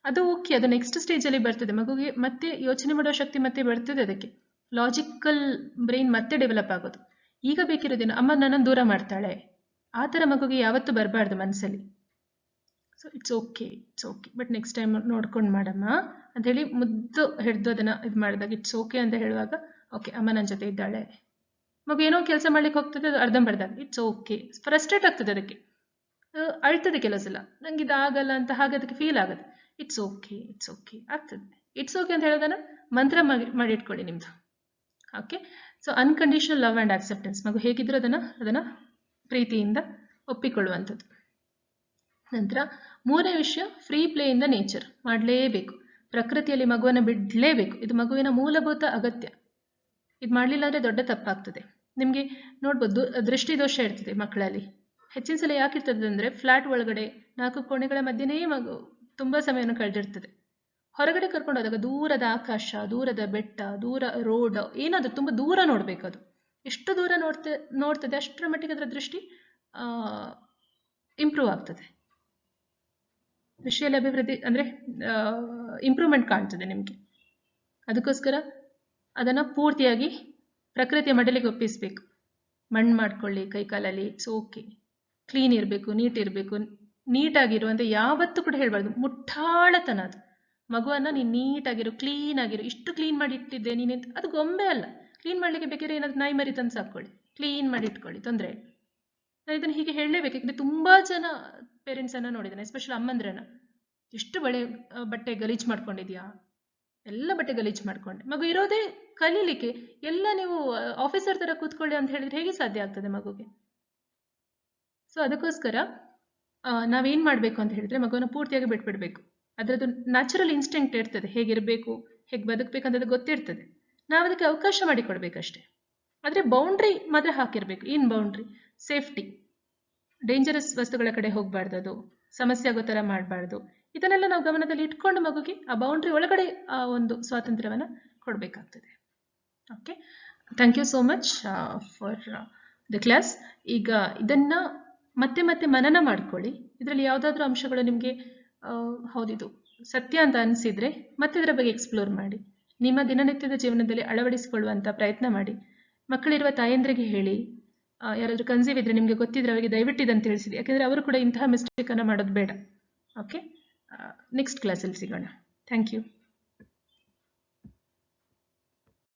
ಅದು ಓಕೆ, ಅದು ನೆಕ್ಸ್ಟ್ ಸ್ಟೇಜಲ್ಲಿ ಬರ್ತದೆ. ಮಗುಗೆ ಮತ್ತೆ ಯೋಚನೆ ಮಾಡೋ ಶಕ್ತಿ ಮತ್ತೆ ಬರ್ತದೆ. ಅದಕ್ಕೆ ಲಾಜಿಕಲ್ ಬ್ರೈನ್ ಮತ್ತೆ ಡೆವಲಪ್ ಆಗೋದು. ಈಗ ಬೇಕಿರೋದೇನು, ಅಮ್ಮ ನನ್ನನ್ನು ದೂರ ಮಾಡ್ತಾಳೆ, ಆ ಥರ ಮಗುಗೆ ಯಾವತ್ತೂ ಬರಬಾರ್ದು ಮನಸ್ಸಲ್ಲಿ. So it's okay. But next time ನೋಡ್ಕೊಂಡು ಮಾಡಮ್ಮ ಅಂಥೇಳಿ ಮುದ್ದು ಹಿಡಿದು ಅದನ್ನು ಇದು ಮಾಡಿದಾಗ ಇಟ್ಸ್ ಓಕೆ ಅಂತ ಹೇಳುವಾಗ, ಓಕೆ ಅಮ್ಮ ನನ್ನ ಜೊತೆ ಇದ್ದಾಳೆ. ಮಗು ಏನೋ ಕೆಲಸ ಮಾಡ್ಲಿಕ್ಕೆ ಹೋಗ್ತದೆ, ಅದು ಅರ್ಧಂಬರ್ದಾಗ ಇಟ್ಸ್ ಓಕೆ. ಫ್ರಸ್ಟ್ರೇಟ್ ಆಗ್ತದೆ, ಅದಕ್ಕೆ ಅಳ್ತದೆ ಕೆಲವು ಸಲ, ನಂಗೆ ಇದಾಗಲ್ಲ ಅಂತ. ಹಾಗೆ ಅದಕ್ಕೆ ಫೀಲ್ ಆಗುತ್ತೆ. ಇಟ್ಸ್ ಓಕೆ ಆಗ್ತದೆ. ಇಟ್ಸ್ ಓಕೆ ಅಂತ ಹೇಳೋದನ್ನ ಮಂತ್ರ ಮಾಡಿಟ್ಕೊಳ್ಳಿ ನಿಮ್ಮದು. Okay. So unconditional love and acceptance. ಮಗು ಹೇಗಿದ್ರು ಅದನ್ನು ಪ್ರೀತಿಯಿಂದ ಒಪ್ಪಿಕೊಳ್ಳುವಂಥದ್ದು. ನಂತರ 3ನೇ ವಿಷಯ, free play in the nature. ಮಾಡಲೇಬೇಕು. ಪ್ರಕೃತಿಯಲ್ಲಿ ಮಗುವನ್ನು ಬಿಡಲೇಬೇಕು. ಇದು ಮಗುವಿನ ಮೂಲಭೂತ ಅಗತ್ಯ. ಇದು ಮಾಡಲಿಲ್ಲ ಅಂದರೆ ದೊಡ್ಡ ತಪ್ಪಾಗ್ತದೆ. ನಿಮಗೆ ನೋಡ್ಬೋದು, ದೃಷ್ಟಿದೋಷ ಇರ್ತದೆ ಮಕ್ಕಳಲ್ಲಿ. ಹೆಚ್ಚಿನ ಸಲ ಯಾಕಿರ್ತದೆ ಅಂದರೆ, ಫ್ಲ್ಯಾಟ್ ಒಳಗಡೆ 4 ಕೋಣೆಗಳ ಮಧ್ಯೆನೇ ಮಗು ತುಂಬ ಸಮಯವನ್ನು ಕಳೆದಿರ್ತದೆ. ಹೊರಗಡೆ ಕರ್ಕೊಂಡು ಹೋದಾಗ ದೂರದ ಆಕಾಶ, ದೂರದ ಬೆಟ್ಟ, ದೂರ ರೋಡ್, ಏನಾದರೂ ತುಂಬ ದೂರ ನೋಡಬೇಕು. ಅದು ಎಷ್ಟು ದೂರ ನೋಡ್ತದೆ ಅಷ್ಟರ ಮಟ್ಟಿಗೆ ಅದರ ದೃಷ್ಟಿ ಇಂಪ್ರೂವ್ ಆಗ್ತದೆ. ದೃಷ್ಟಿಯಲ್ಲಿ ಅಭಿವೃದ್ಧಿ ಅಂದರೆ ಇಂಪ್ರೂವ್ಮೆಂಟ್ ಕಾಣ್ತದೆ ನಿಮಗೆ. ಅದಕ್ಕೋಸ್ಕರ ಅದನ್ನು ಪೂರ್ತಿಯಾಗಿ ಪ್ರಕೃತಿಯ ಮಡಲಿಗೆ ಒಪ್ಪಿಸಬೇಕು. ಮಣ್ಣು ಮಾಡ್ಕೊಳ್ಳಿ ಕೈಕಾಲಲ್ಲಿ, ಇಟ್ಸ್ ಓಕೆ. ಕ್ಲೀನ್ ಇರಬೇಕು, ನೀಟ್ ಇರಬೇಕು. ನೀಟಾಗಿರುವಂತೆ ಯಾವತ್ತೂ ಕೂಡ ಹೇಳಬಾರ್ದು. ಮುಟ್ಟಾಳತನ ಅದು. ಮಗುವನ್ನು ನೀನು ನೀಟಾಗಿರು, ಕ್ಲೀನ್ ಆಗಿರು, ಇಷ್ಟು ಕ್ಲೀನ್ ಮಾಡಿ ಇಟ್ಟಿದ್ದೆ ನೀನು, ಅದು ಗೊಂಬೆ ಅಲ್ಲ. ಕ್ಲೀನ್ ಮಾಡಲಿಕ್ಕೆ ಬೇಕಿದ್ರೆ ಏನಾದ್ರು ನಾಯಿ ಮರಿ ತಂದು ಸಾಕೊಳ್ಳಿ, ಕ್ಲೀನ್ ಮಾಡಿ ಇಟ್ಕೊಳ್ಳಿ, ತೊಂದರೆ ಇಲ್ಲ. ನಾನು ಇದನ್ನು ಹೀಗೆ ಹೇಳಲೇಬೇಕು. ಯಾಕಂದರೆ ತುಂಬ ಜನ ಪೇರೆಂಟ್ಸನ್ನು ನೋಡಿದ್ದೇನೆ, ಎಸ್ಪೆಷಲಿ ಅಮ್ಮಂದ್ರನ್ನ. ಎಷ್ಟು ಬಟ್ಟೆ ಗಲೀಜು ಮಾಡ್ಕೊಂಡಿದ್ಯಾ? ಎಲ್ಲ ಬಟ್ಟೆ ಗಲೀಜು ಮಾಡ್ಕೊಂಡೆ. ಮಗು ಇರೋದೇ ಕಲೀಲಿಕ್ಕೆ. ಎಲ್ಲ ನೀವು ಆಫೀಸರ್ ಥರ ಕೂತ್ಕೊಳ್ಳಿ ಅಂತ ಹೇಳಿದ್ರೆ ಹೇಗೆ ಸಾಧ್ಯ ಆಗ್ತದೆ ಮಗುಗೆ? ಸೊ ಅದಕ್ಕೋಸ್ಕರ ನಾವೇನು ಮಾಡಬೇಕು ಅಂತ ಹೇಳಿದ್ರೆ, ಮಗುವನ್ನು ಪೂರ್ತಿಯಾಗಿ ಬಿಟ್ಬಿಡ್ಬೇಕು. ಅದರದ್ದು ನ್ಯಾಚುರಲ್ ಇನ್ಸ್ಟಿಂಕ್ಟ್ ಇರ್ತದೆ, ಹೇಗಿರಬೇಕು, ಹೇಗೆ ಬದುಕಬೇಕಂತದ್ದು ಗೊತ್ತಿರ್ತದೆ. ನಾವು ಅದಕ್ಕೆ ಅವಕಾಶ ಮಾಡಿಕೊಡ್ಬೇಕಷ್ಟೇ. ಆದರೆ ಬೌಂಡ್ರಿ ಮಾತ್ರ ಹಾಕಿರಬೇಕು. ಏನು ಬೌಂಡ್ರಿ? ಸೇಫ್ಟಿ. ಡೇಂಜರಸ್ ವಸ್ತುಗಳ ಕಡೆ ಹೋಗಬಾರ್ದು. ಅದು ಸಮಸ್ಯೆ ಆಗೋ ಥರ ಮಾಡಬಾರ್ದು. ಇದನ್ನೆಲ್ಲ ನಾವು ಗಮನದಲ್ಲಿ ಇಟ್ಕೊಂಡು ಮಗುಗೆ ಆ ಬೌಂಡ್ರಿ ಒಳಗಡೆ ಆ ಒಂದು ಸ್ವಾತಂತ್ರ್ಯವನ್ನು ಕೊಡಬೇಕಾಗ್ತದೆ. Okay, thank you so much for the class. ಈಗ ಇದನ್ನ ಮತ್ತೆ ಮತ್ತೆ ಮನನ ಮಾಡ್ಕೊಳ್ಳಿ. ಇದರಲ್ಲಿ ಯಾವುದಾದ್ರೂ ಅಂಶಗಳು ನಿಮಗೆ ಹೌದಿದು ಸತ್ಯ ಅಂತ ಅನಿಸಿದ್ರೆ ಮತ್ತೆ ಇದರ ಬಗ್ಗೆ ಎಕ್ಸ್ಪ್ಲೋರ್ ಮಾಡಿ, ನಿಮ್ಮ ದಿನನಿತ್ಯದ ಜೀವನದಲ್ಲಿ ಅಳವಡಿಸಿಕೊಳ್ಳುವಂಥ ಪ್ರಯತ್ನ ಮಾಡಿ. ಮಕ್ಕಳಿರುವ ತಾಯಂದ್ರಿಗೆ ಹೇಳಿ, ಯಾರಾದರೂ ಕನ್ಸೀವ್ ಇದ್ರೆ ನಿಮಗೆ ಗೊತ್ತಿದ್ರೆ ಅವರಿಗೆ ದಯವಿಟ್ಟು ಇದನ್ನು ತಿಳಿಸಿದೆ, ಯಾಕೆಂದರೆ ಅವರು ಕೂಡ ಇಂತಹ ಮಿಸ್ಟೇಕನ್ನು ಮಾಡೋದು ಬೇಡ. ಓಕೆ, ನೆಕ್ಸ್ಟ್ ಕ್ಲಾಸಲ್ಲಿ ಸಿಗೋಣ. Thank you.